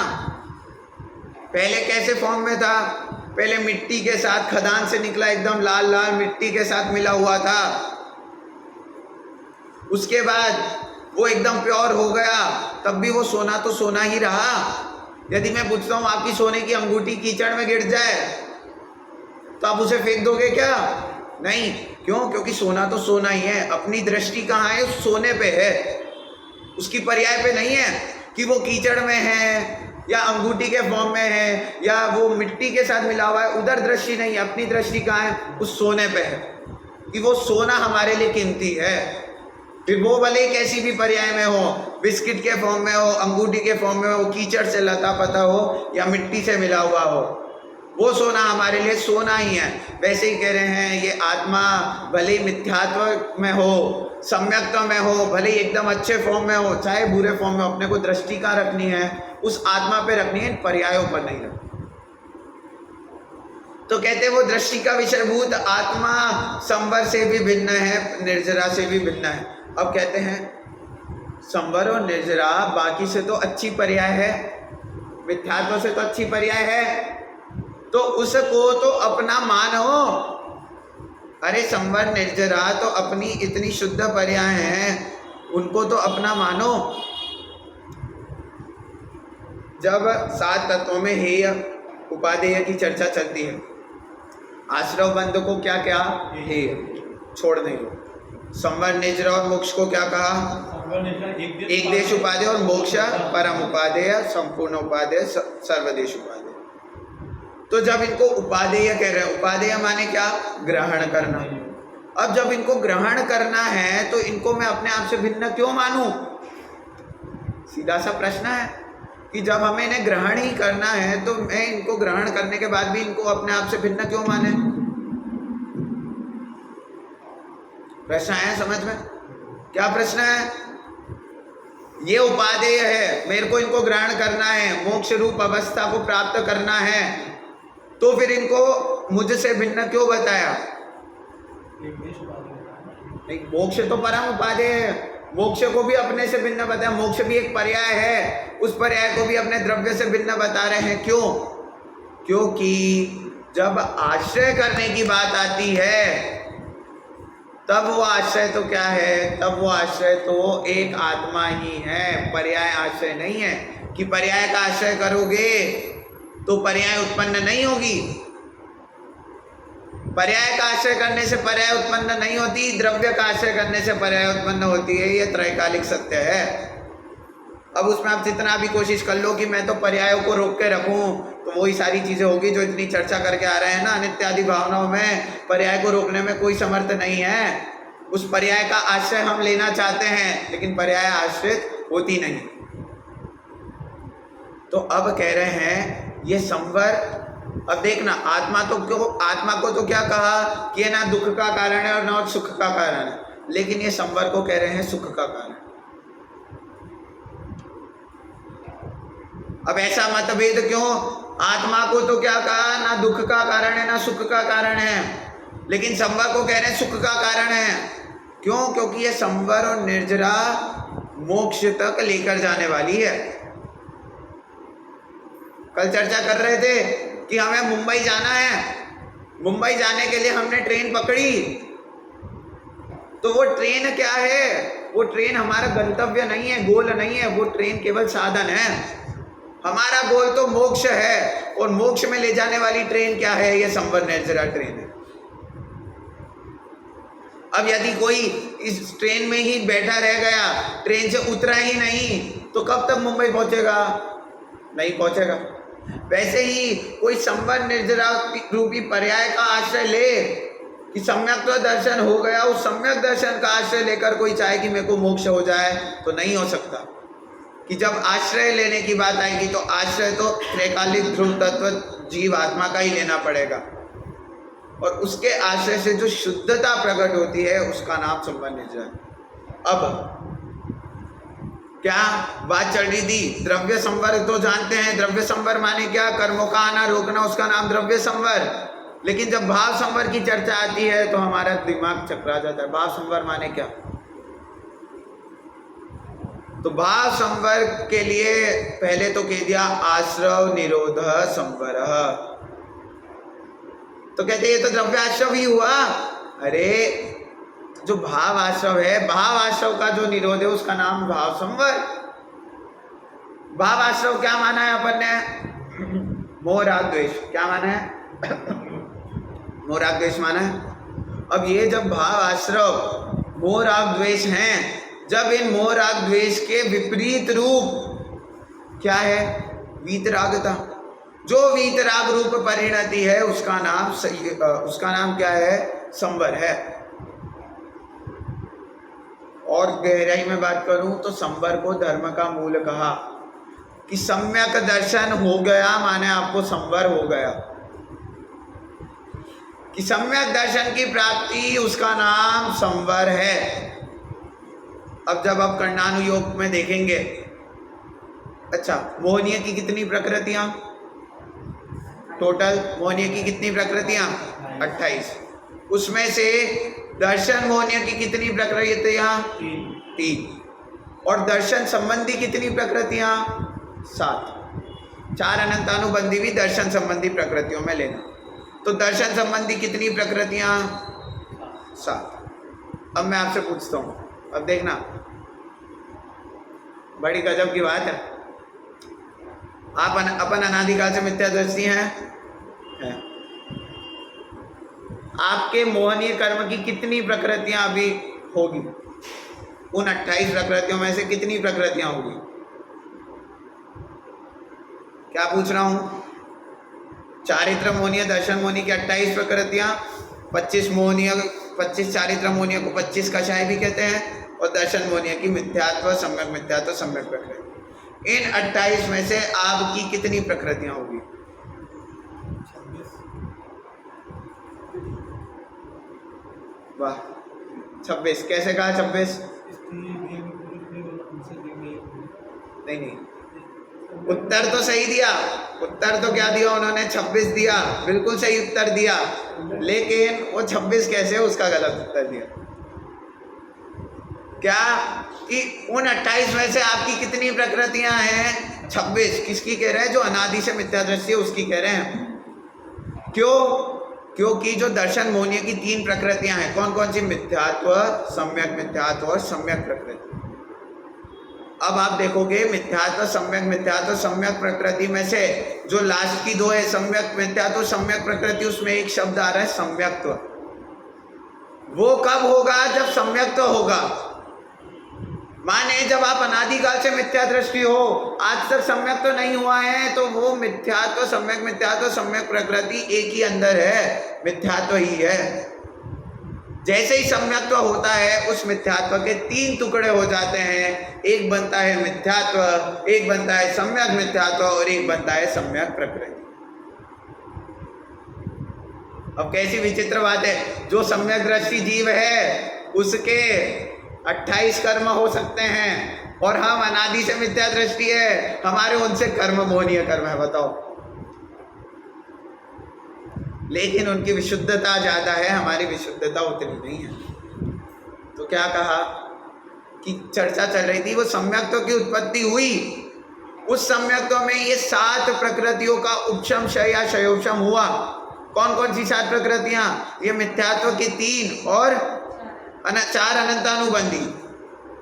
A: पहले कैसे फॉर्म में था? पहले मिट्टी के साथ खदान से निकला, एकदम लाल लाल मिट्टी के साथ मिला हुआ था। उसके बाद वो एकदम प्योर हो गया, तब भी वो सोना तो सोना ही रहा। यदि मैं पूछता हूँ आपकी सोने की अंगूठी कीचड़ में गिर जाए तो आप उसे फेंक दोगे क्या? नहीं। क्यों? क्योंकि सोना तो सोना ही है। अपनी दृष्टि कहाँ है? उस सोने पे है, उसकी पर्याय पे नहीं है कि वो कीचड़ में है या अंगूठी के फॉर्म में है या वो मिट्टी के साथ मिला हुआ है। उधर दृष्टि नहीं है, अपनी दृष्टि कहाँ है? उस सोने पे है कि वो सोना हमारे लिए कीमती है। फिर वो भले कैसी भी पर्याय में हो, बिस्किट के फॉर्म में हो, अंगूठी के फॉर्म में हो, कीचड़ से लता पता हो या मिट्टी से मिला हुआ हो, वो सोना हमारे लिए सोना ही है। वैसे ही कह रहे हैं ये आत्मा भले ही मिथ्यात्व में हो, सम्यक्त्व में हो, भले ही एकदम अच्छे फॉर्म में हो, चाहे बुरे फॉर्म में, अपने को दृष्टि कहाँ रखनी है? उस आत्मा पे रखनी है, इन पर्यायों पर नहीं रखनी। तो कहते हैं वो दृष्टि का विषयभूत आत्मा संवर से भी भिन्न है, निर्जरा से भी भिन्न है। अब कहते हैं संवर और निर्जरा बाकी से तो अच्छी पर्याय है, मिथ्यात्व से तो अच्छी पर्याय है, तो उसको तो अपना मानो। अरे संवर निर्जरा तो अपनी इतनी शुद्ध पर्याय हैं, उनको तो अपना मानो। जब 7 तत्वों में हेय उपादेय की चर्चा चलती है, आश्रव बंध को क्या क्या हेय छोड़ देंगे, संवर निर्जरा और मोक्ष को क्या कहा, एक देश उपादेय और मोक्ष परम उपादेय, संपूर्ण उपादेय, सर्वदेश उपादेय। तो जब इनको उपादेय कह रहे हैं, उपादेय माने क्या, ग्रहण करना। अब जब इनको ग्रहण करना है तो इनको मैं अपने आप से भिन्न क्यों मानूं? सीधा सा प्रश्न है कि जब हमें इन्हें ग्रहण ही करना है तो मैं इनको ग्रहण करने के बाद भी इनको अपने आप से भिन्न क्यों माने? प्रश्न आया समझ में? क्या प्रश्न है? ये उपादेय है, मेरे को इनको ग्रहण करना है, मोक्ष रूप अवस्था को प्राप्त करना है, तो फिर इनको मुझसे भिन्न क्यों बताया? नहीं, मोक्ष तो परम उपादेय है, मोक्ष को भी अपने से भिन्न बताया, मोक्ष भी एक पर्याय है, उस पर्याय को भी अपने द्रव्य से भिन्न बता रहे हैं। क्यों? क्योंकि जब आश्रय करने की बात आती है तब वो आश्रय तो क्या है, तब वो आश्रय तो एक आत्मा ही है, पर्याय आश्रय नहीं है। कि पर्याय का आश्रय करोगे तो पर्याय उत्पन्न नहीं होगी, पर्याय का आश्रय करने से पर्याय उत्पन्न नहीं होती, द्रव्य का आश्रय करने से पर्याय उत्पन्न होती है। ये त्रैकालिक सत्य है। अब उसमें आप जितना भी कोशिश कर लो कि मैं तो पर्यायों को रोक के रखूं, तो वही सारी चीजें होगी जो इतनी चर्चा करके आ रहे हैं ना। अनित्य आदि भावनाओं में पर्याय को रोकने में कोई समर्थ नहीं है। उस पर्याय का आश्रय हम लेना चाहते हैं, लेकिन पर्याय आश्रित होती नहीं। तो अब कह रहे हैं ये संवर, अब देखना आत्मा तो क्यों, आत्मा को तो क्या कहा कि ये ना दुख का कारण है और ना सुख का कारण है, लेकिन ये संवर को कह रहे हैं सुख का कारण। अब ऐसा मतभेद क्यों? आत्मा को तो क्या कहा, ना दुख का कारण है ना सुख का कारण है, लेकिन संवर को कह रहे हैं सुख का कारण है। क्यों? क्योंकि ये संवर और निर्जरा मोक्ष तक लेकर जाने वाली है। कल चर्चा कर रहे थे कि हमें मुंबई जाना है, मुंबई जाने के लिए हमने ट्रेन पकड़ी, तो वो ट्रेन क्या है? वो ट्रेन हमारा गंतव्य नहीं है, गोल नहीं है, वो ट्रेन केवल साधन है। हमारा गोल तो मोक्ष है, और मोक्ष में ले जाने वाली ट्रेन क्या है? ये संवर निर्जरा ट्रेन है। अब यदि कोई इस ट्रेन में ही बैठा रह गया, ट्रेन से उतरा ही नहीं, तो कब तक मुंबई पहुंचेगा? नहीं पहुंचेगा। वैसे ही कोई संवर निर्जरा रूपी पर्याय का आश्रय ले कि सम्यक तो दर्शन हो गया, उस सम्यक दर्शन का आश्रय लेकर कोई चाहे कि मेरे को मोक्ष हो जाए, तो नहीं हो सकता। कि जब आश्रय लेने की बात आएगी तो आश्रय तो त्रैकालिक ध्रुव तत्व जीव आत्मा का ही लेना पड़ेगा, और उसके आश्रय से जो शुद्धता प्रकट होती है उसका नाम संवर निर्जरा। अब क्या बात चल रही थी? द्रव्य संवर तो जानते हैं, द्रव्य संवर माने क्या? कर्मों का आना रोकना, उसका नाम द्रव्य संवर। लेकिन जब भाव संवर की चर्चा आती है तो हमारा दिमाग चकरा जाता है। भाव संवर माने क्या? तो भाव संवर के लिए पहले तो कह दिया आश्रव निरोध संवर। तो कहते ये तो द्रव्य आश्रव ही हुआ। अरे जो भाव आश्रव है, भाव आश्रव का जो निरोध है उसका नाम भाव संवर। भाव आश्रव क्या माना है अपन ने? मोह राग द्वेष। क्या माना है? मोह राग द्वेष माना है। अब ये जब भाव आश्रव मोह राग द्वेष हैं, जब इन मोह राग द्वेष के विपरीत रूप क्या है? वीतरागता। जो वीतराग रूप परिणति है उसका नाम क्या है? संवर है। और गहराई में बात करूं तो संवर को धर्म का मूल कहा कि सम्यक दर्शन हो गया माने आपको संवर हो गया, कि सम्यक दर्शन की प्राप्ति उसका नाम संवर है। अब जब आप कर्णानुयोग में देखेंगे, अच्छा मोहनीय की कितनी प्रकृतियां? टोटल मोहनीय की कितनी प्रकृतियां? 28। उसमें से दर्शन मोहनीय की कितनी प्रकृतियां? 3। और दर्शन संबंधी कितनी प्रकृतियां? 7। 4 अनंतानुबंधी भी दर्शन संबंधी प्रकृतियों में लेना। तो दर्शन संबंधी कितनी प्रकृतियां? 7। अब मैं आपसे पूछता हूं, अब देखना बड़ी गजब की बात है। आप अपन अनादिकाल से मिथ्या दृष्टि हैं है। आपके मोहनीय कर्म की कितनी प्रकृतियां अभी होगी? उन 28 प्रकृतियों में से कितनी प्रकृतियां होगी? क्या पूछ रहा हूं? चारित्र मोहनीय, दर्शन मोहनीय की 28 प्रकृतियां, 25 मोहनीय, 25 चारित्र मोहनीय को 25 कषाय भी कहते हैं, और दर्शन मोहनीय की मिथ्यात्व, सम्यक मिथ्यात्व, सम्यक प्रकृति। इन 28 में से आपकी कितनी प्रकृतियां होगी? 26। वाह, 26। कैसे कहा 26? नहीं, उत्तर तो सही दिया। उत्तर तो क्या दिया उन्होंने? 26 दिया, बिल्कुल सही उत्तर दिया। लेकिन वो 26 कैसे उसका गलत उत्तर दिया। क्या कि उन 28 में से आपकी कितनी प्रकृतियां हैं? 26। किसकी कह रहे हैं? जो अनादि से मिथ्या दृष्टि है उसकी कह रहे हैं। क्यों? क्योंकि जो दर्शन मोहनीय की 3 प्रकृतियां हैं, कौन कौन सी? मिथ्यात्व, सम्यक मिथ्यात्व और सम्यक प्रकृति। अब आप देखोगे मिथ्यात्व, सम्यक मिथ्यात्व, सम्यक प्रकृति में से जो लास्ट की 2 है, सम्यक मिथ्यात्व, सम्यक प्रकृति, उसमें एक शब्द आ रहा है सम्यक्त्व। वो कब होगा? जब सम्यक्त्व होगा। माने जब आप अनादिकाल से मिथ्या दृष्टि हो, आज तक सम्यक तो नहीं हुआ है, तो वो मिथ्यात्व, सम्यक मिथ्यात्व, सम्यक प्रकृति एक ही अंदर है, मिथ्यात्व ही है। जैसे ही सम्यक्त्व होता है, उस मिथ्यात्व के 3 टुकड़े हो जाते हैं। एक बनता है मिथ्यात्व, एक बनता है सम्यक मिथ्यात्व और एक बनता है सम्यक प्रकृति। अब कैसी विचित्र बात है, जो सम्यक दृष्टि जीव है उसके 28 कर्म हो सकते हैं, और हम अनादि से मिथ्या दृष्टि है, हमारे उनसे कर्म मोहनीय कर्म है। बताओ। लेकिन उनकी विशुद्धता ज्यादा है, हमारी विशुद्धता उतनी नहीं है। तो क्या कहा कि चर्चा चल रही थी, वो सम्यक्त्व की उत्पत्ति हुई, उस सम्यक्त्व में ये 7 प्रकृतियों का उपशम क्षय या क्षयोपशम हुआ। कौन कौन सी 7 प्रकृतियां? ये मिथ्यात्व की 3 और 4 अनंतानुबंधी।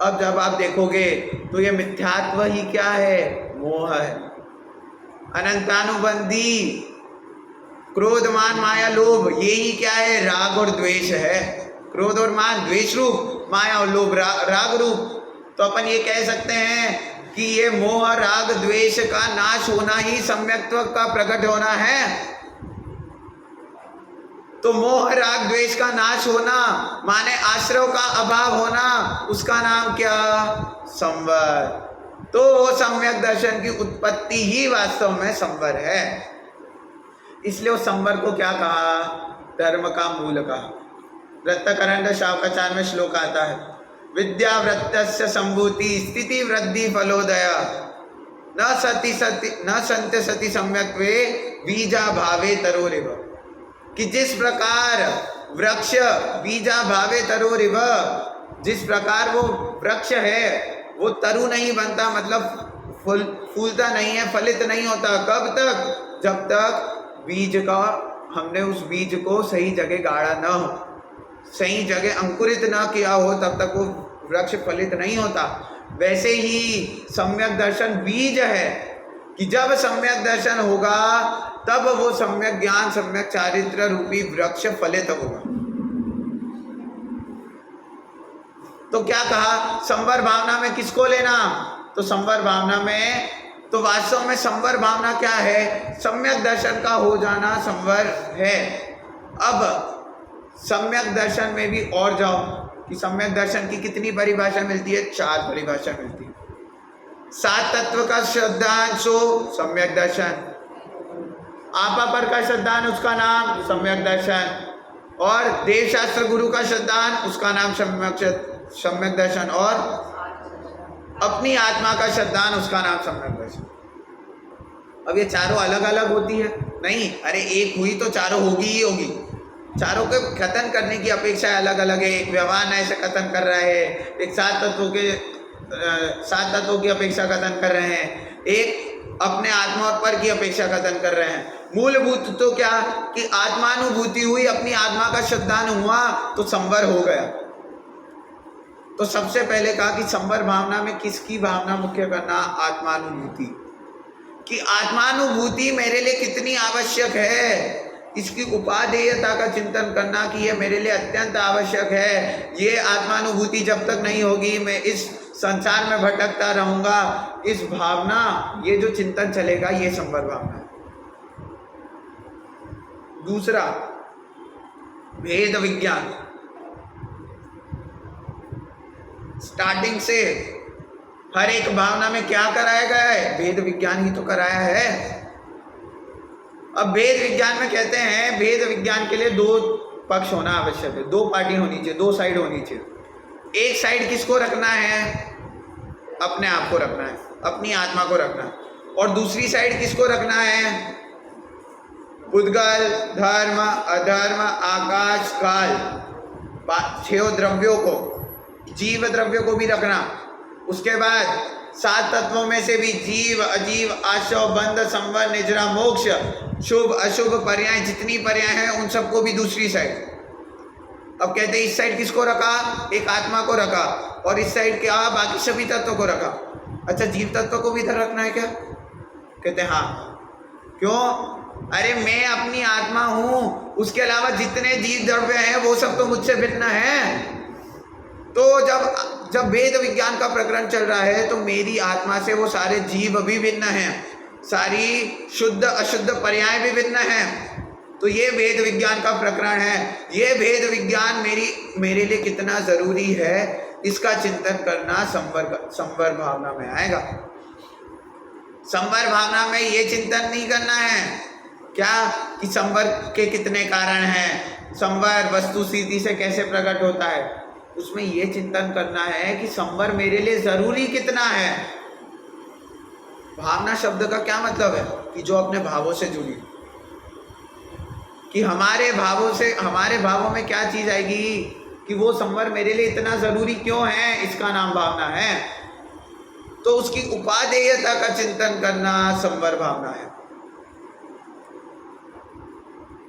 A: अब जब आप देखोगे तो ये मिथ्यात्व ही क्या है? मोह है। अनंतानुबंधी क्रोध, मान, माया, लोभ, यही क्या है? राग और द्वेष है। क्रोध और मान द्वेष रूप, माया और लोभ राग रूप। तो अपन ये कह सकते हैं कि ये मोह, राग, द्वेष का नाश होना ही सम्यक्त्व का प्रकट होना है। तो मोह, राग, द्वेष का नाश होना माने आश्रव का अभाव होना, उसका नाम क्या? संवर। तो सम्यक दर्शन की उत्पत्ति ही वास्तव में संवर है। इसलिए उस संवर को क्या कहा? धर्म का मूल कहा। वृत्तकरंड शावकाचार्य में श्लोक आता है, विद्या वृत्तस्य संभूति स्थिति वृद्धि फलोदय न संति सति सम्यक्त्वे बीजा भावे तरोरिव। कि जिस प्रकार वृक्ष बीजा भावे तरोरिव, जिस प्रकार वो वृक्ष है वो तरु नहीं बनता, मतलब फूलता नहीं है, फलित नहीं होता। कब तक? जब तक बीज का हमने उस बीज को सही जगह गाड़ा न हो, सही जगह अंकुरित न किया हो, तब तक वो वृक्ष फलित नहीं होता। वैसे ही सम्यक दर्शन बीज है कि जब सम्यक दर्शन होगा तब वो सम्यक ज्ञान, सम्यक चारित्र रूपी वृक्ष फलित होगा। तो क्या कहा? संवर भावना में किसको लेना? तो संवर भावना में, तो वास्तव में संवर भावना क्या है? सम्यक दर्शन का हो जाना संवर है। अब सम्यक दर्शन में भी और जाओ कि सम्यक दर्शन की कितनी परिभाषा मिलती है? 4 परिभाषा मिलती है। 7 तत्व का श्रद्धांशो सम्यक दर्शन, आपा पर का श्रद्धान उसका नाम सम्यक दर्शन, और देव शास्त्र गुरु का श्रद्धान उसका नाम सम्यक दर्शन, और अपनी आत्मा का श्रद्धान उसका नाम सम्यक दर्शन। अब ये चारों अलग अलग होती है। नहीं, अरे एक हुई तो चारों होगी ही होगी। चारों के कथन करने की अपेक्षा अलग अलग है। एक व्यवहार ऐसे कथन कर रहा है, एक सात तत्वों की अपेक्षा कथन कर रहे हैं, एक अपने आत्मा और पर की अपेक्षा कथन कर रहे हैं। मूलभूत तो क्या कि आत्मानुभूति हुई, अपनी आत्मा का श्रद्धान हुआ तो संवर हो गया। तो सबसे पहले कहा कि संवर भावना में किसकी भावना मुख्य करना? आत्मानुभूति। कि आत्मानुभूति मेरे लिए कितनी आवश्यक है, इसकी उपादेयता का चिंतन करना कि ये मेरे लिए अत्यंत आवश्यक है। ये आत्मानुभूति जब तक नहीं होगी मैं इस संसार में भटकता रहूंगा। इस भावना, ये जो चिंतन चलेगा, ये संवर भावना है। दूसरा, भेद विज्ञान। स्टार्टिंग से हर एक भावना में क्या कराया गया है? भेद विज्ञान ही तो कराया है। अब भेद विज्ञान में कहते हैं, भेद विज्ञान के लिए दो पक्ष होना आवश्यक है, दो पार्टी होनी चाहिए, दो साइड होनी चाहिए। एक साइड किसको रखना है? अपने आप को रखना है, अपनी आत्मा को रखना है। और दूसरी साइड किसको रखना है? उद्गल, धर्म, अधर्म, आकाश, काल, छह द्रव्यों को, जीव द्रव्यों को भी रखना। उसके बाद सात तत्वों में से भी जीव, अजीव, आशव, बंध, संवर, निजरा, मोक्ष, शुभ अशुभ पर्याय, जितनी पर्याय हैं उन सबको भी दूसरी साइड। अब कहते हैं इस साइड किसको रखा? एक आत्मा को रखा। और इस साइड क्या? बाकी सभी तत्वों को रखा। अच्छा, जीव तत्व को भी इधर रखना है क्या? कहते हैं हाँ। क्यों? अरे मैं अपनी आत्मा हूं, उसके अलावा जितने जीव द्रव्य हैं वो सब तो मुझसे भिन्न है। तो जब वेद विज्ञान का प्रकरण चल रहा है तो मेरी आत्मा से वो सारे जीव भी भिन्न हैं, सारी शुद्ध अशुद्ध पर्याय भी भिन्न हैं। तो ये वेद विज्ञान का प्रकरण है। ये वेद विज्ञान मेरे लिए कितना जरूरी है, इसका चिंतन करना संवर भावना में आएगा। संवर भावना में ये चिंतन नहीं करना है क्या कि संवर के कितने कारण हैं, संवर वस्तु स्थिति से कैसे प्रकट होता है। उसमें ये चिंतन करना है कि संवर मेरे लिए जरूरी कितना है। भावना शब्द का क्या मतलब है? कि जो अपने भावों से जुड़ी, कि हमारे भावों में क्या चीज आएगी कि वो संवर मेरे लिए इतना जरूरी क्यों है, इसका नाम भावना है। तो उसकी उपादेयता का चिंतन करना संवर भावना है।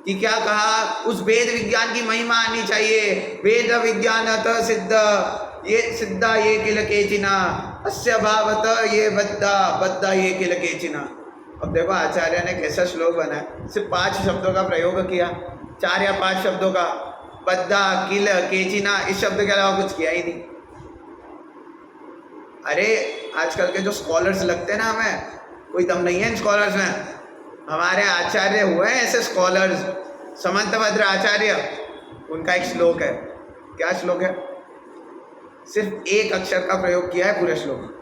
A: कि क्या कहा? उस वेद विज्ञान की महिमा आनी चाहिए। वेद विज्ञानतः सिद्ध, ये सिद्धा ये किल केचिना, अस्य भावतः ये बद्धा ये किल केचिना। अब देखो आचार्य ने कैसा श्लोक बनाया, सिर्फ 5 शब्दों का प्रयोग किया, 4 या 5 शब्दों का, बद्धा, किल, केचिना, इस शब्द के अलावा कुछ किया ही नहीं। अरे आजकल के जो स्कॉलर्स लगते हैं ना, हमें कोई दम नहीं है इन स्कॉलर्स में। हमारे आचार्य हुए हैं ऐसे स्कॉलर्स, समंतभद्र आचार्य, उनका एक श्लोक है। क्या श्लोक है? सिर्फ एक अक्षर का प्रयोग किया है पूरे श्लोक।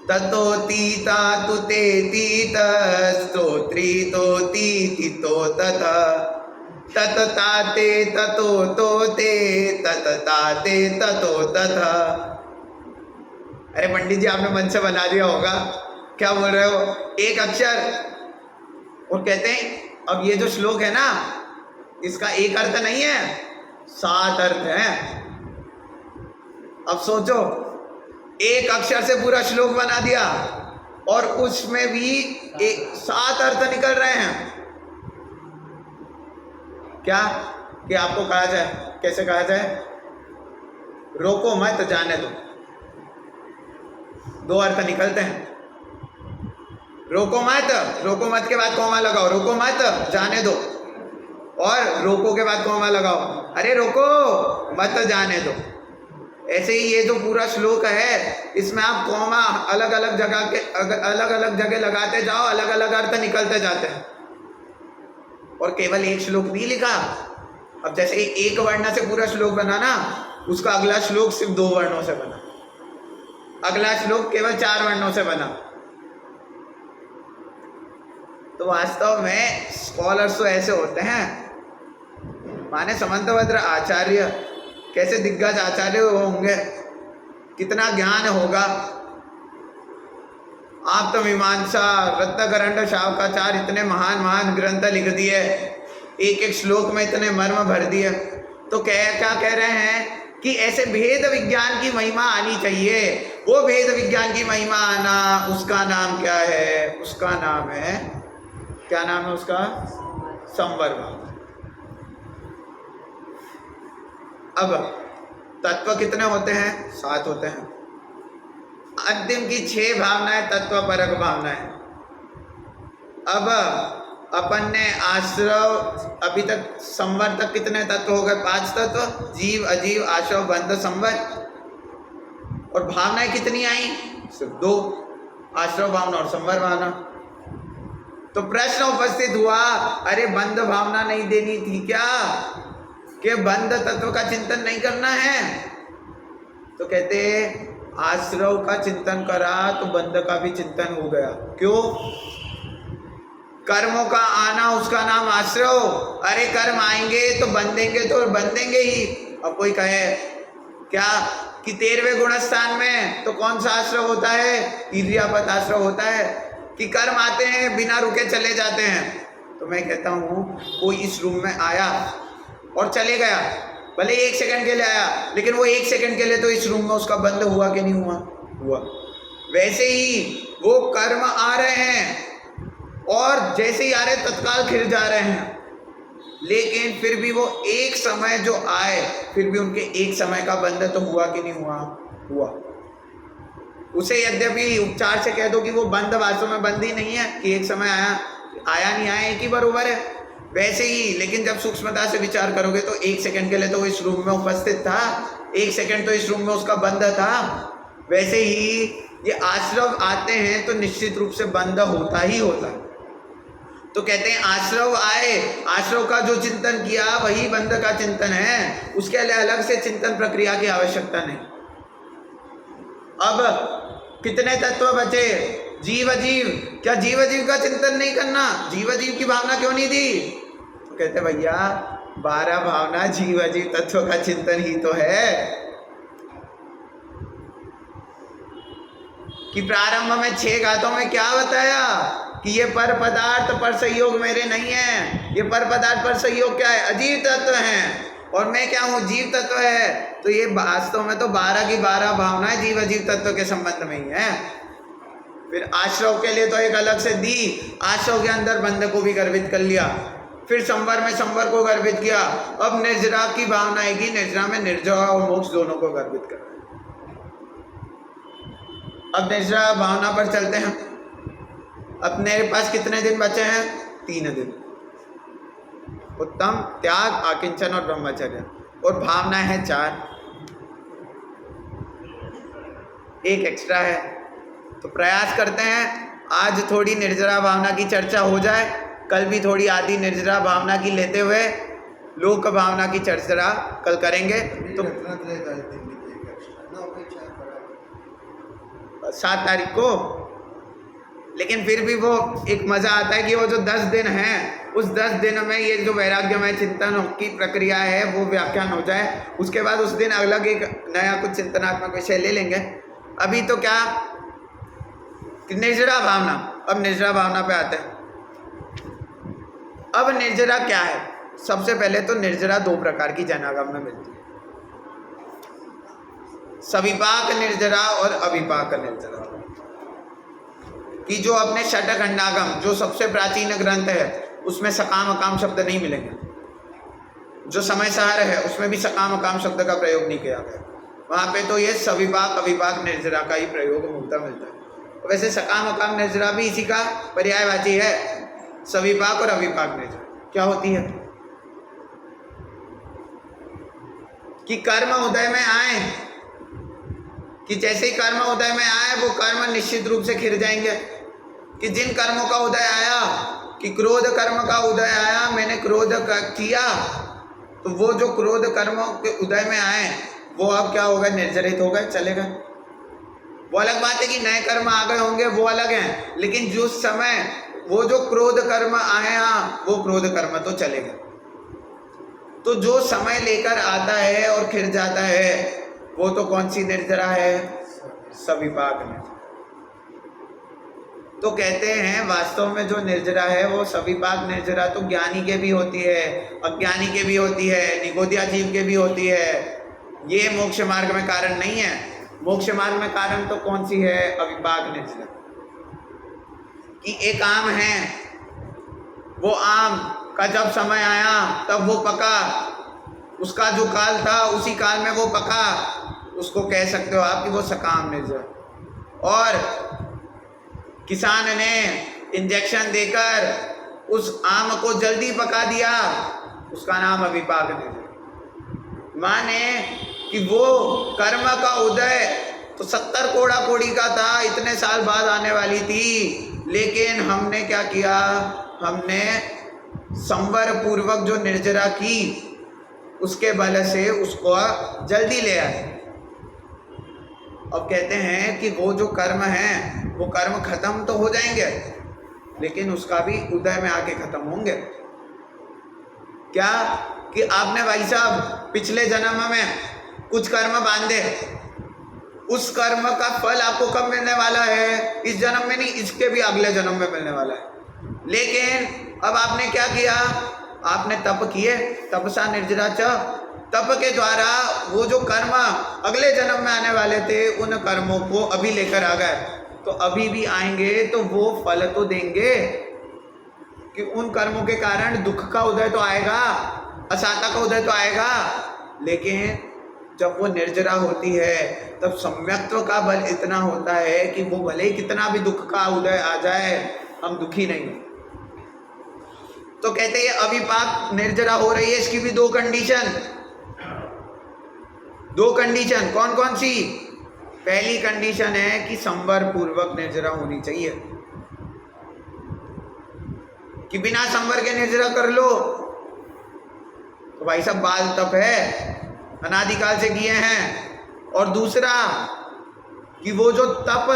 A: ततोतीता तुते तीत स्तोत्री तो तीति तो तथ ततताते ततो तोते ततताते ततो तथ। अरे पंडित जी, आपने मन से बना दिया होगा, क्या बोल रहे हो? एक अक्षर। और कहते हैं अब ये जो श्लोक है ना, इसका एक अर्थ नहीं है, 7 अर्थ हैं। अब सोचो, एक अक्षर से पूरा श्लोक बना दिया और उसमें भी 7 अर्थ निकल रहे हैं। क्या कि आपको कहा जाए, कैसे कहा जाए? रोको मत, जाने दो। 2 अर्थ निकलते हैं। रोको मत के बाद कॉमा लगाओ, रोको मत, जाने दो। और रोको के बाद कॉमा लगाओ, अरे रोको मत, जाने दो। ऐसे ही ये जो पूरा श्लोक है, इसमें आप कॉमा अलग अलग जगह लगाते जाओ, अलग अलग अर्थ निकलते जाते हैं। और केवल एक श्लोक नहीं लिखा। अब जैसे एक वर्ण से पूरा श्लोक बना ना, उसका अगला श्लोक सिर्फ 2 वर्णों से बना, अगला श्लोक केवल 4 वर्णों से बना। तो वास्तव में स्कॉलर्स तो ऐसे होते हैं, माने समंतभद्र आचार्य कैसे दिग्गज आचार्य होंगे, कितना ज्ञान होगा। आप तो मीमांसा, रत्नकरंड, शावकाचार इतने महान महान ग्रंथ लिख दिए, एक एक श्लोक में इतने मर्म भर दिए, तो क्या कह रहे हैं कि ऐसे भेद विज्ञान की महिमा आनी चाहिए। वो भेद विज्ञान की महिमा आना, उसका नाम क्या है? उसका नाम है, क्या नाम है उसका? संवर भाव। अब तत्व कितने होते हैं? 7 होते हैं। अंतिम की 6 भावनाएं तत्व परक भावनाएं। अब अपन ने आश्रव, अभी तक संवर तक कितने तत्व हो गए? 5 तत्व, जीव, अजीव, आश्रव, बंध, संवर। और भावनाएं कितनी आई? सिर्फ 2, आश्रव भावना और संवर भावना। तो प्रश्न उपस्थित हुआ, अरे बंध भावना नहीं देनी थी क्या? कि बंध तत्व का चिंतन नहीं करना है? तो कहते आश्रव का चिंतन करा तो बंध का भी चिंतन हो गया। क्यों? कर्मों का आना, उसका नाम आश्रव। अरे कर्म आएंगे तो बंधेंगे, तो बंधेंगे ही। अब कोई कहे क्या कि 13वें गुणस्थान में तो कौन सा आश्रव होता है? इर्यापत आश्रव होता है कि कर्म आते हैं बिना रुके चले जाते हैं। तो मैं कहता हूँ कोई इस रूम में आया और चले गया, भले 1 सेकंड के लिए आया, लेकिन वो 1 सेकंड के लिए तो इस रूम में उसका बंद हुआ कि नहीं हुआ? हुआ। वैसे ही वो कर्म आ रहे हैं और जैसे ही आ रहे तत्काल खिर जा रहे हैं, लेकिन फिर भी वो एक समय जो आए, फिर भी उनके एक समय का बंध तो हुआ कि नहीं हुआ? हुआ। उसे यद्यपि उपचार से कह दो कि वो बंध वास्तव में बंद ही नहीं है, कि एक समय आया नहीं आया एक ही बरोबर है। वैसे ही लेकिन जब सूक्ष्मता से विचार करोगे तो 1 सेकंड के लिए तो इस रूम में उपस्थित था, 1 सेकंड तो इस रूम में उसका बंध था। वैसे ही ये आश्रव आते हैं तो निश्चित रूप से बंध होता ही होता है। तो कहते हैं आश्रव आए, आश्रव का जो चिंतन किया वही बंध का चिंतन है, उसके लिए अलग से चिंतन प्रक्रिया की आवश्यकता नहीं। अब कितने तत्व बचे? जीव अजीव। क्या जीव अजीव का चिंतन नहीं करना? जीव अजीव की भावना क्यों नहीं दी? तो कहते भैया 12 भावना जीव अजीव तत्व का चिंतन ही तो है। कि प्रारंभ में 6 गाथों में क्या बताया कि ये पर पदार्थ पर संयोग मेरे नहीं है। ये पर पदार्थ पर संयोग क्या है? अजीव तत्व हैं, और मैं क्या हूँ? जीव तत्व है। तो ये वास्तव में तो 12 की 12 भावनाएं जीव अजीव तत्व के संबंध में ही है। फिर आश्रव के लिए तो एक अलग से दी, आश्रव के अंदर बंध को भी गर्भित कर लिया, फिर संवर में संवर को गर्भित किया। अब निर्जरा की भावना आएगी, निर्जरा में निर्जरा और मोक्ष दोनों को गर्भित कर। अब निर्जरा भावना पर चलते हैं। अब मेरे पास कितने दिन बचे हैं? 3 दिन। उत्तम, त्याग, आकिंचन और ब्रह्मचर्य। और भावना है 4, एक एक्स्ट्रा है। तो प्रयास करते हैं आज थोड़ी निर्जरा भावना की चर्चा हो जाए, कल भी थोड़ी आदि निर्जरा भावना की लेते हुए लोक भावना की चर्चा कल करेंगे। तो 7 तारीख को, लेकिन फिर भी वो एक मज़ा आता है कि वो जो 10 दिन हैं, उस 10 दिन में ये जो वैराग्यमय चिंतन की प्रक्रिया है वो व्याख्यान हो जाए। उसके बाद उस दिन अलग एक नया कुछ चिंतनात्मक विषय ले लेंगे। अभी तो क्या निर्जरा भावना। अब निर्जरा भावना पे आते हैं। अब निर्जरा क्या है? सबसे पहले तो निर्जरा 2 प्रकार की जनागम में मिलती है, सविपाक निर्जरा और अविपाक निर्जरा। कि जो अपने षटखंडागम, जो सबसे प्राचीन ग्रंथ है, उसमें सकाम अकाम शब्द नहीं मिलेंगे। जो समय सार है उसमें भी सकाम अकाम शब्द का प्रयोग नहीं किया गया। वहाँ पे तो ये सविपाक अविपाक निर्जरा का ही प्रयोग मूलतः मिलता है। वैसे सकाम अकाम निर्जरा भी इसी का पर्यायवाची है, सविपाक और अविपाक निर्जरा। क्या होती है कि कर्म उदय में आए, कि जैसे ही कर्म उदय में आए वो कर्म निश्चित रूप से खिर जाएंगे। कि जिन कर्मों का उदय आया, कि क्रोध कर्म का उदय आया, मैंने क्रोध किया, तो वो जो क्रोध कर्मों के उदय में आए वो अब क्या हो गए? निर्जरित हो गए, चले गए। वो अलग बात है कि नए कर्म आ गए होंगे, वो अलग हैं, लेकिन जो समय वो जो क्रोध कर्म आए, हाँ वो क्रोध कर्म to चले गए। तो जो समय लेकर आता है और खिर जाता है वो तो कौन सी निर्जरा है? सविपाक निर्जरा। तो कहते हैं वास्तव में जो निर्जरा है वो सविपाक निर्जरा तो ज्ञानी के भी होती है, अज्ञानी के भी होती है, निगोदिया जीव के भी होती है। ये मोक्ष मार्ग में कारण नहीं है। मोक्ष मार्ग में कारण तो कौन सी है? अविपाक निर्जरा। कि एक आम है, वो आम का जब समय आया तब वो पका, उसका जो काल था उसी काल में वो पका, उसको कह सकते हो आप कि वो सकाम निर्जरा। और किसान ने इंजेक्शन देकर उस आम को जल्दी पका दिया, उसका नाम अविपाक निर्जरा। माने कि वो कर्म का उदय तो 70 कोड़ा कोड़ी का था, इतने साल बाद आने वाली थी, लेकिन हमने क्या किया? हमने संवर पूर्वक जो निर्जरा की उसके बल से उसको जल्दी ले आए। अब कहते हैं कि वो जो कर्म है वो कर्म खत्म तो हो जाएंगे, लेकिन उसका भी उदय में आके खत्म होंगे। क्या कि आपने भाई साहब पिछले जन्म में कुछ कर्म बांधे, उस कर्म का फल आपको कब मिलने वाला है? इस जन्म में नहीं, इसके भी अगले जन्म में मिलने वाला है। लेकिन अब आपने क्या किया? आपने तप किए, तपसा निर्जरा च, तप के द्वारा वो जो कर्म अगले जन्म में आने वाले थे उन कर्मों को अभी लेकर आ गए। तो अभी भी आएंगे तो वो फल तो देंगे कि उन कर्मों के कारण दुख का उदय तो आएगा, असाता का उदय तो आएगा। लेकिन जब वो निर्जरा होती है तब सम्यक्त्व का बल इतना होता है कि वो भले ही कितना भी दुख का उदय आ जाए, हम दुखी नहीं। तो कहते हैं अविपाक निर्जरा हो रही है, इसकी भी दो कंडीशन कौन कौन सी? पहली कंडीशन है कि संवर पूर्वक निर्जरा होनी चाहिए, कि बिना संवर के निर्जरा कर लो तो भाई साहब बाल तप है, अनादिकाल से किए हैं। और दूसरा कि वो जो तप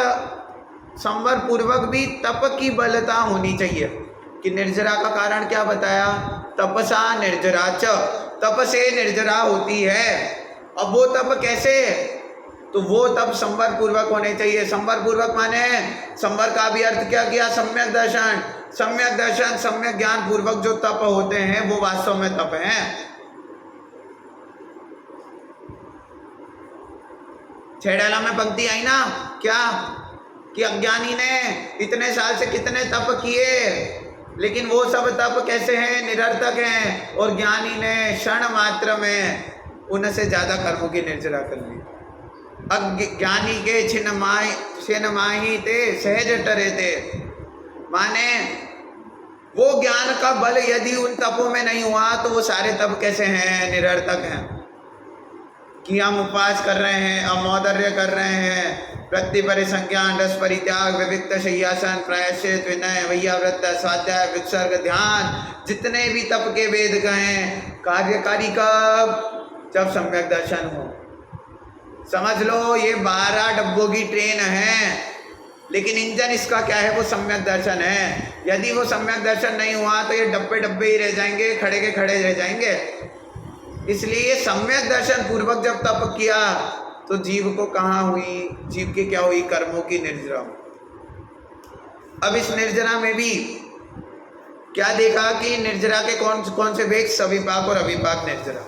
A: संवर पूर्वक भी तप की बलता होनी चाहिए, कि निर्जरा का कारण क्या बताया? तपसा निर्जरा च, तप से निर्जरा होती है। अब वो तप कैसे? तो वो तप संवर पूर्वक होने चाहिए। संवर पूर्वक माने संवर का भी अर्थ क्या किया? सम्यक दर्शन। सम्यक दर्शन, सम्यक ज्ञान पूर्वक जो तप होते हैं वो वास्तव में तप हैं। छेड़ाला में पंक्ति आई ना क्या? कि अज्ञानी ने इतने साल से कितने तप किए, लेकिन वो सब तप कैसे हैं? निरर्थक हैं। और ज्ञानी ने क्षण मात्र में उनसे ज्यादा कर्मों की निर्जरा कर ली। अज्ञानी के छिन्न माही ते सहज टरे थे। माने वो ज्ञान का बल यदि उन तपों में नहीं हुआ तो वो सारे तप कैसे हैं? निरर्थक हैं। कि हम उपवास कर रहे हैं, अमौदर्य कर रहे हैं, प्रति परिसंज्ञान, रस परित्याग, विविक्त शय्यासन, प्रायश्चित, विनय, वैयाव्रत, स्वाध्याय, विसर्ग, ध्यान, जितने भी तप के वेद कहें, कार्यकारी कब? जब सम्यक दर्शन हो। समझ लो ये 12 डब्बों की ट्रेन है, लेकिन इंजन इसका क्या है? वो सम्यक दर्शन है। यदि वो सम्यक दर्शन नहीं हुआ तो ये डब्बे डब्बे ही रह जाएंगे, खड़े के खड़े रह जाएंगे। इसलिए सम्यक दर्शन पूर्वक जब तप किया तो जीव को कहाँ हुई? जीव की क्या हुई? कर्मों की निर्जरा। अब इस निर्जरा में भी क्या देखा कि निर्जरा के कौन कौन से भेद? सविपाक और अविपाक निर्जरा।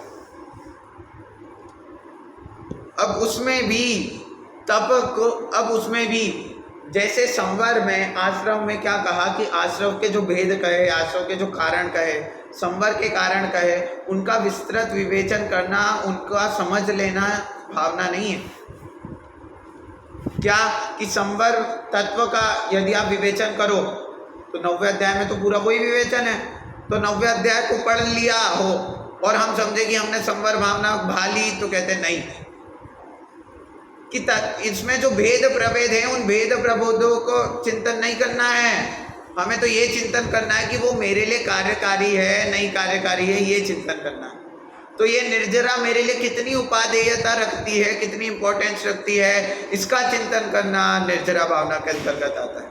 A: अब उसमें भी तप को, अब उसमें भी जैसे संवर में आश्रम में क्या कहा कि आश्रम के जो भेद कहे, आश्रम के जो कारण कहे, संवर के कारण कहे, उनका विस्तृत विवेचन करना, उनका समझ लेना भावना नहीं है। क्या कि संवर तत्व का यदि आप विवेचन करो तो 9वें अध्याय में तो पूरा वही विवेचन है। तो 9वें अध्याय को पढ़ लिया हो और हम समझे कि हमने संवर भावना भा ली, तो कहते नहीं कि इसमें जो भेद प्रभेद हैं उन भेद प्रभेदों को चिंतन नहीं करना है। हमें तो ये चिंतन करना है कि वो मेरे लिए कार्यकारी है नहीं कार्यकारी है, ये चिंतन करना है। तो ये निर्जरा मेरे लिए कितनी उपादेयता रखती है, कितनी इंपॉर्टेंस रखती है, इसका चिंतन करना निर्जरा भावना के अंतर्गत आता है।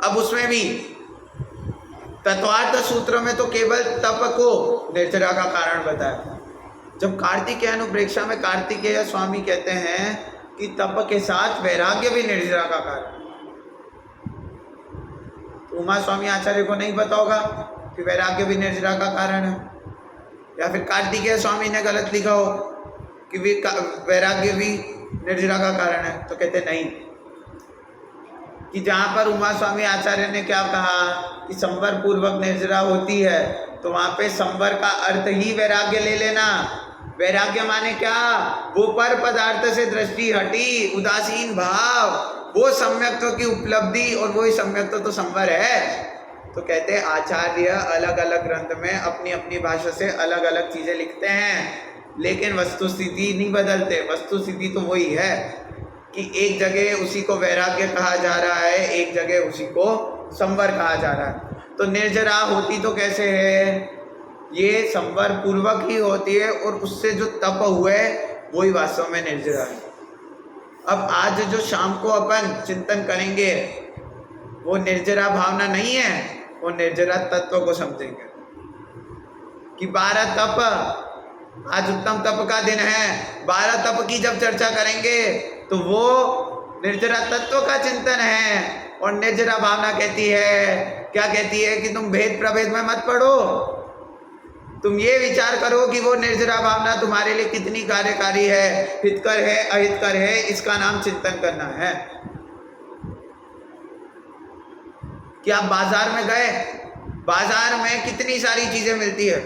A: अब उसमें भी तत्वार्थ सूत्र में तो केवल तप को निर्जरा का कारण बताया। जब कार्तिकेय अनुप्रेक्षा में कार्तिकेय स्वामी कहते हैं कि तप के साथ वैराग्य भी निर्जरा का कारण। उमा स्वामी आचार्य को नहीं पता होगा कि वैराग्य भी निर्जरा का कारण है, या फिर कार्तिकेय स्वामी ने गलत लिखा हो कि वैराग्य भी निर्जरा का कारण है। तो कहते नहीं, कि जहाँ पर उमा स्वामी आचार्य ने क्या कहा कि संवर पूर्वक निर्जरा होती है, तो वहाँ पे संवर का अर्थ ही वैराग्य ले लेना। वैराग्य माने क्या? वो पर पदार्थ से दृष्टि हटी, उदासीन भाव, वो सम्यक्त्व की उपलब्धि, और वही सम्यक्त्व तो संवर है। तो कहते हैं आचार्य अलग अलग ग्रंथ में अपनी अपनी भाषा से अलग अलग चीजें लिखते हैं, लेकिन वस्तु स्थिति नहीं बदलते। वस्तु स्थिति तो वही है कि एक जगह उसी को वैराग्य कहा जा रहा है, एक जगह उसी को संवर कहा जा रहा है। तो निर्जरा होती तो कैसे है? ये संवर पूर्वक ही होती है, और उससे जो तप हुए वही वास्तव में निर्जरा है। अब आज जो शाम को अपन चिंतन करेंगे वो निर्जरा भावना नहीं है, वो निर्जरा तत्व को समझेंगे कि 12 तप, आज उत्तम तप का दिन है, 12 तप की जब चर्चा करेंगे तो वो निर्जरा तत्व का चिंतन है। और निर्जरा भावना कहती है, क्या कहती है कि तुम भेद प्रभेद में मत पड़ो, तुम ये विचार करो कि वो निर्जरा भावना तुम्हारे लिए कितनी कार्यकारी है, हितकर है अहितकर है, इसका नाम चिंतन करना है। कि आप बाजार में गए, बाजार में कितनी सारी चीजें मिलती है।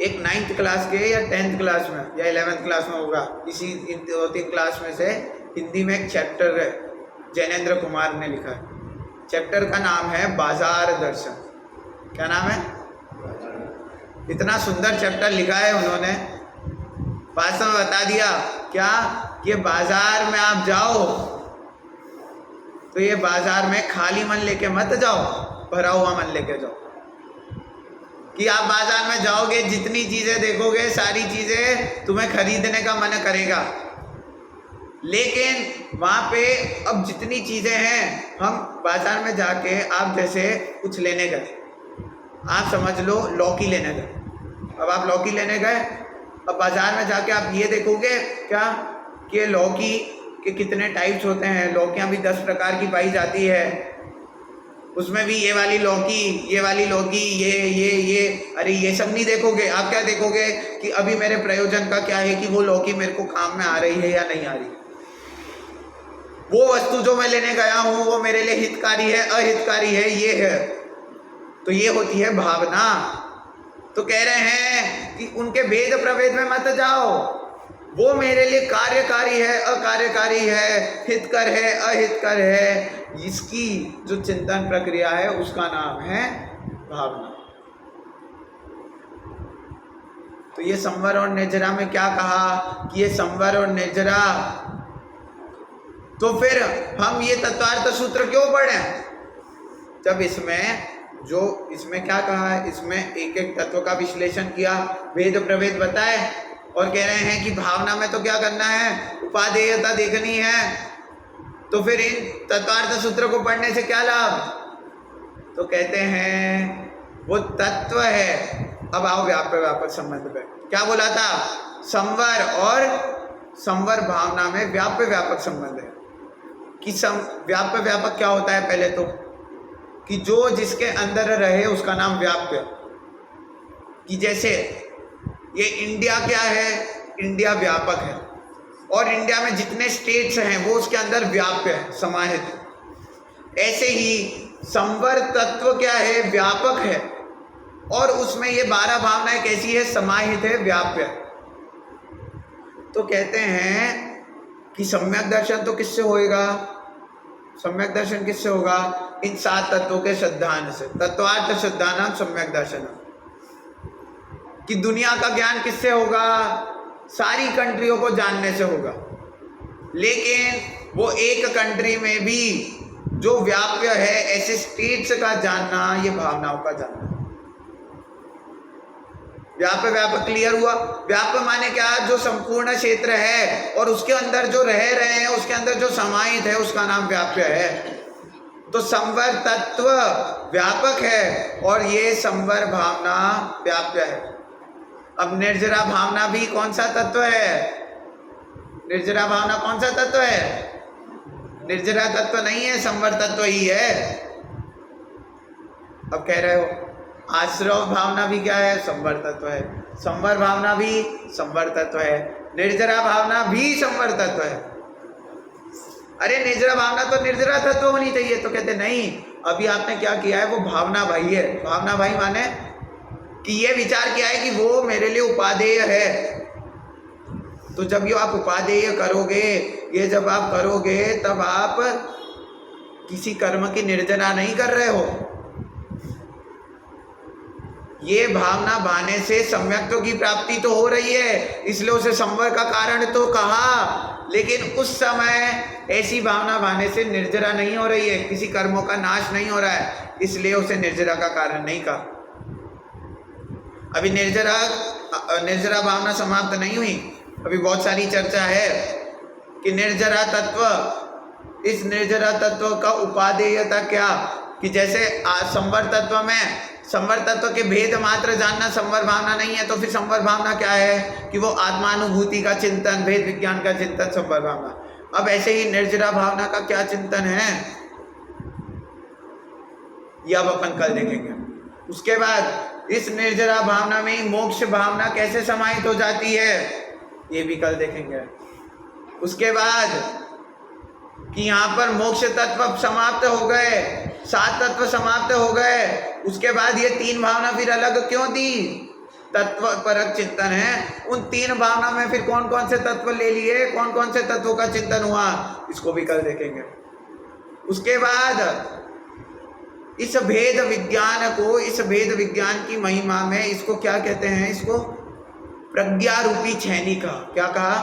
A: एक 9th क्लास के या 10th क्लास में या 11th क्लास में होगा, इसी 2-3 क्लास में से हिंदी में एक चैप्टर है, जैनेन्द्र कुमार ने लिखा है। चैप्टर का नाम है बाजार दर्शन। क्या नाम है? इतना सुंदर चैप्टर लिखा है उन्होंने, वास्तव में बता दिया क्या कि बाजार में आप जाओ तो ये बाजार में खाली मन लेके मत जाओ, भरा हुआ मन लेके जाओ। कि आप बाजार में जाओगे, जितनी चीजें देखोगे सारी चीजें तुम्हें खरीदने का मन करेगा, लेकिन वहाँ पे अब जितनी चीजें हैं, हम बाजार में जाके आप जैसे कुछ लेने गए, आप समझ लो लौकी लेने गए। अब आप लौकी लेने गए, अब बाजार में जाके आप ये देखोगे क्या कि लौकी के कितने टाइप्स होते हैं। लौकियाँ भी 10 प्रकार की पाई जाती है, उसमें भी ये वाली लौकी, ये वाली लौकी, ये अरे ये सब नहीं देखोगे। आप क्या देखोगे कि अभी मेरे प्रयोजन का क्या है, कि वो लौकी मेरे को काम में आ रही है या नहीं आ रही, वो वस्तु जो मैं लेने गया हूँ वो मेरे लिए हितकारी है अहितकारी है, ये है। तो ये होती है भावना। तो कह रहे हैं कि उनके भेद प्रभेद में मत जाओ, वो मेरे लिए कार्यकारी है अकार्यकारी है, हितकर है अहितकर है, इसकी जो चिंतन प्रक्रिया है उसका नाम है भावना। तो ये संवर और निर्जरा में क्या कहा कि ये संवर और निर्जरा, तो फिर हम ये तत्वार्थ सूत्र क्यों पढ़े? जब इसमें क्या कहा है, इसमें एक एक तत्व का विश्लेषण किया, भेद प्रभेद बताए, और कह रहे हैं कि भावना में तो क्या करना है, उपादेयता देखनी है। तो फिर इन तत्वार्थ सूत्र को पढ़ने से क्या लाभ? तो कहते हैं वो तत्व है। अब आओ व्याप्य व्यापक संबंध पे। क्या बोला था? संवर और संवर भावना में व्याप्य व्यापक संबंध है। कि व्याप्य व्यापक क्या होता है? पहले तो कि जो जिसके अंदर रहे उसका नाम व्याप्य। कि जैसे ये इंडिया क्या है? इंडिया व्यापक है, और इंडिया में जितने स्टेट्स हैं वो उसके अंदर व्याप्य है, समाहित। ऐसे ही संवर तत्व क्या है? व्यापक है, और उसमें ये 12 भावनाएं कैसी है? समाहित है, व्याप्य। तो कहते हैं कि सम्यक दर्शन तो किससे होएगा? सम्यक दर्शन किससे होगा? इन 7 तत्वों के श्रद्धान से। तत्वार्थ श्रद्धानाम सम्यक दर्शन। कि दुनिया का ज्ञान किससे होगा? सारी कंट्रियों को जानने से होगा, लेकिन वो एक कंट्री में भी जो व्याप्य है, ऐसे स्टेट्स का जानना, ये भावनाओं का जानना। व्याप्य व्यापक क्लियर हुआ? व्याप्य माने क्या? जो संपूर्ण क्षेत्र है और उसके अंदर जो रह रहे हैं, उसके अंदर जो समाहित है, उसका नाम व्याप्य है। तो संवर तत्व व्यापक है और ये संवर भावना व्याप्य है। अब निर्जरा भावना भी कौन सा तत्व है? निर्जरा भावना कौन सा तत्व है? निर्जरा तत्व नहीं है, संवर तत्व ही है। अब कह रहे हो आश्रव भावना भी क्या है? संवर तत्व है। संवर भावना भी संवर तत्व है। निर्जरा भावना भी संवर तत्व है। अरे निर्जरा भावना तो निर्जरा तत्व होनी चाहिए। तो कहते नहीं, अभी आपने क्या किया है, वो भावना भाई है। भावना भाई माने कि ये विचार किया है कि वो मेरे लिए उपादेय है। तो जब ये आप उपादेय करोगे, ये जब आप करोगे, तब आप किसी कर्म की निर्जना नहीं कर रहे हो। ये भावना भाने से सम्यक्त्व की प्राप्ति तो हो रही है, इसलिए उसे संवर का कारण तो कहा। लेकिन उस समय ऐसी भावना भाने से निर्जरा नहीं हो रही है, किसी कर्मों का नाश नहीं हो रहा है, इसलिए उसे निर्जरा का कारण नहीं कहा। अभी निर्जरा भावना समाप्त नहीं हुई। अभी बहुत सारी चर्चा है कि निर्जरा तत्व, इस निर्जरा तत्व का उपादेयता क्या, कि जैसे संवर तत्व में संवर तत्व के भेद मात्र जानना संवर भावना नहीं है, तो फिर संवर भावना क्या है कि वो आत्मानुभूति का चिंतन, भेद विज्ञान का चिंतन संवर भावना। अब ऐसे ही निर्जरा भावना का क्या चिंतन है, यह अब अपन कल देखेंगे। उसके बाद इस निर्जरा भावना में ही मोक्ष भावना कैसे समाहित हो जाती है, ये भी कल देखेंगे। उसके बाद कि यहाँ पर मोक्ष तत्व समाप्त हो गए, 7 तत्व समाप्त हो गए, उसके बाद ये 3 भावना फिर अलग क्यों दी? तत्व परक चिंतन है। उन 3 भावना में फिर कौन कौन से तत्व ले लिए, कौन कौन से तत्वों का चिंतन हुआ, इसको भी कल देखेंगे। उसके बाद इस भेद विज्ञान को, इस भेद विज्ञान की महिमा में इसको क्या कहते हैं, इसको प्रज्ञा रूपी छेनी का, क्या कहा?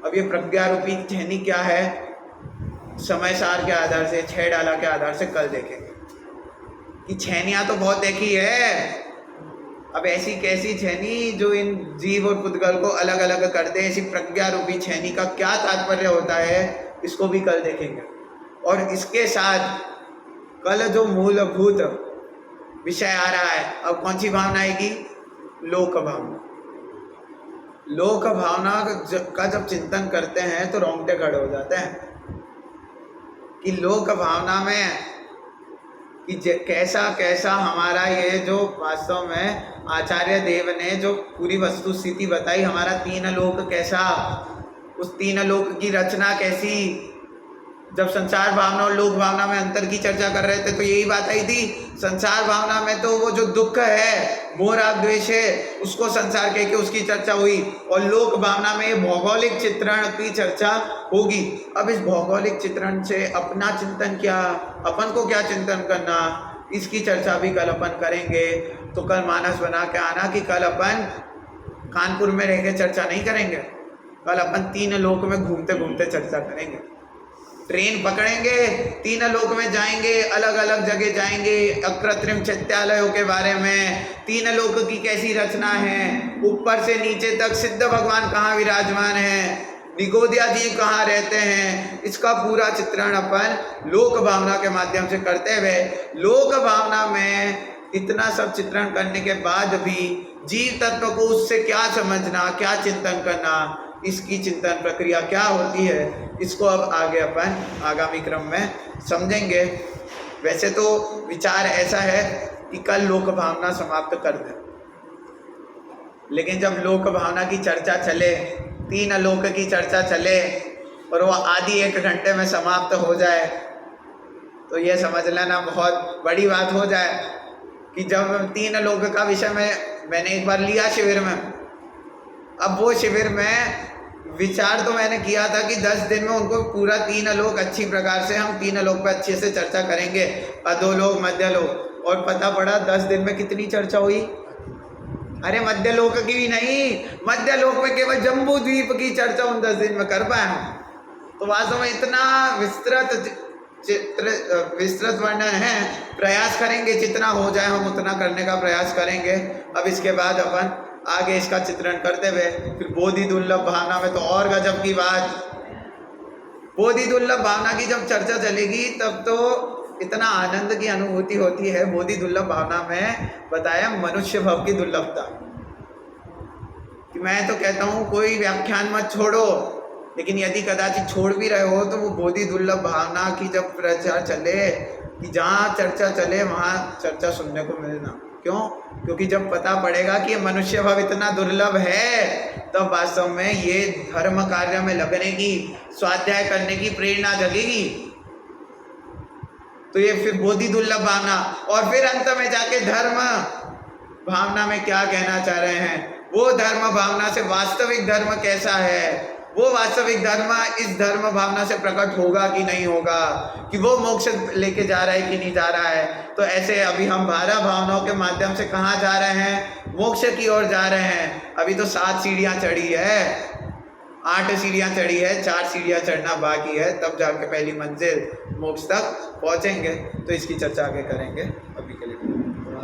A: अब ये प्रज्ञा रूपी छेनी क्या है, समय सार के आधार से, 6 डाला के आधार से कल देखेंगे। कि छेनियाँ तो बहुत देखी है, अब ऐसी कैसी छेनी जो इन जीव और पुद्गल को अलग अलग कर दे, ऐसी प्रज्ञा रूपी छेनी का क्या तात्पर्य होता है, इसको भी कल देखेंगे। और इसके साथ कल जो मूलभूत विषय आ रहा है, अब कौन सी भावना आएगी? लोक भावना। लोक भावना का जब चिंतन करते हैं तो रोंगटे खड़े हो जाते हैं कि लोक भावना में कि कैसा कैसा हमारा ये जो वास्तव में आचार्य देव ने जो पूरी वस्तु स्थिति बताई, हमारा 3 लोक कैसा, उस 3 लोक की रचना कैसी। जब संसार भावना और लोक भावना में अंतर की चर्चा कर रहे थे तो यही बात आई थी। संसार भावना में तो वो जो दुख है, मोह राग द्वेष है, उसको संसार कह के उसकी चर्चा हुई, और लोक भावना में भौगोलिक चित्रण की चर्चा होगी। अब इस भौगोलिक चित्रण से अपना चिंतन क्या, अपन को क्या चिंतन करना, इसकी चर्चा भी कल अपन करेंगे। तो कल मानस बना के आना कि कल अपन कानपुर में रह के चर्चा नहीं करेंगे, कल अपन 3 लोक में घूमते घूमते चर्चा करेंगे। ट्रेन पकड़ेंगे, 3 लोक में जाएंगे, अलग अलग जगह जाएंगे, अकृत्रिम चैत्यालयों के बारे में, 3 लोक की कैसी रचना है, ऊपर से नीचे तक सिद्ध भगवान कहाँ विराजमान है, निगोदिया जी कहाँ रहते हैं, इसका पूरा चित्रण अपन लोक भावना के माध्यम से करते हुए, लोक भावना में इतना सब चित्रण करने के बाद भी जीव तत्व को उससे क्या समझना, क्या चिंतन करना, इसकी चिंतन प्रक्रिया क्या होती है, इसको अब आगे अपन आगामी क्रम में समझेंगे। वैसे तो विचार ऐसा है कि कल लोक भावना समाप्त कर दें, लेकिन जब लोक भावना की चर्चा चले, 3 लोक की चर्चा चले और वो आधी 1 घंटे में समाप्त हो जाए, तो ये समझ लेना बहुत बड़ी बात हो जाए कि जब 3 लोक का विषय मैंने एक बार लिया शिविर में, अब वो शिविर में विचार तो मैंने किया था कि 10 दिन में उनको पूरा 3 लोक अच्छी प्रकार से, हम 3 लोक पर अच्छे से चर्चा करेंगे, अधोलोक मध्य लोक, और पता पड़ा 10 दिन में कितनी चर्चा हुई। अरे मध्य लोक की भी नहीं, मध्य लोक में केवल जम्बू द्वीप की चर्चा उन 10 दिन में कर पाए हम। तो वास्तव में इतना विस्तृत वर्णन है, प्रयास करेंगे जितना हो जाए हम उतना करने का प्रयास करेंगे। अब इसके बाद अपन आगे इसका चित्रण करते हुए फिर बोधि दुर्लभ भावना में तो और गजब की बात, बोधि दुर्लभ भावना की जब चर्चा चलेगी तब तो इतना आनंद की अनुभूति होती है। बोधि दुर्लभ भावना में बताया मनुष्य भव की दुर्लभता, कि मैं तो कहता हूँ कोई व्याख्यान मत छोड़ो, लेकिन यदि कदाचित छोड़ भी रहे हो तो वो बोधि दुर्लभ भावना की जब प्रचार चले कि जहाँ चर्चा चले वहाँ चर्चा सुनने को मिलना। क्यों? क्योंकि जब पता पड़ेगा कि ये मनुष्य भाव इतना दुर्लभ है, तब वास्तव में ये धर्म कार्य में लगने की, स्वाध्याय करने की प्रेरणा जगेगी। तो ये फिर बोधि दुर्लभ भावना, और फिर अंत में जाके धर्म भावना में क्या कहना चाह रहे हैं, वो धर्म भावना से वास्तविक धर्म कैसा है, वो वास्तविक धर्म इस धर्म भावना से प्रकट होगा कि नहीं होगा, कि वो मोक्ष लेके जा रहा है कि नहीं जा रहा है। तो ऐसे अभी हम 12 भावनाओं के माध्यम से कहाँ जा रहे हैं? मोक्ष की ओर जा रहे हैं। अभी तो 7 सीढ़ियाँ चढ़ी है, 8 सीढ़ियाँ चढ़ी है, 4 सीढ़ियाँ चढ़ना बाकी है, तब जाके पहली मंजिल मोक्ष तक पहुँचेंगे। तो इसकी चर्चा आगे करेंगे। अभी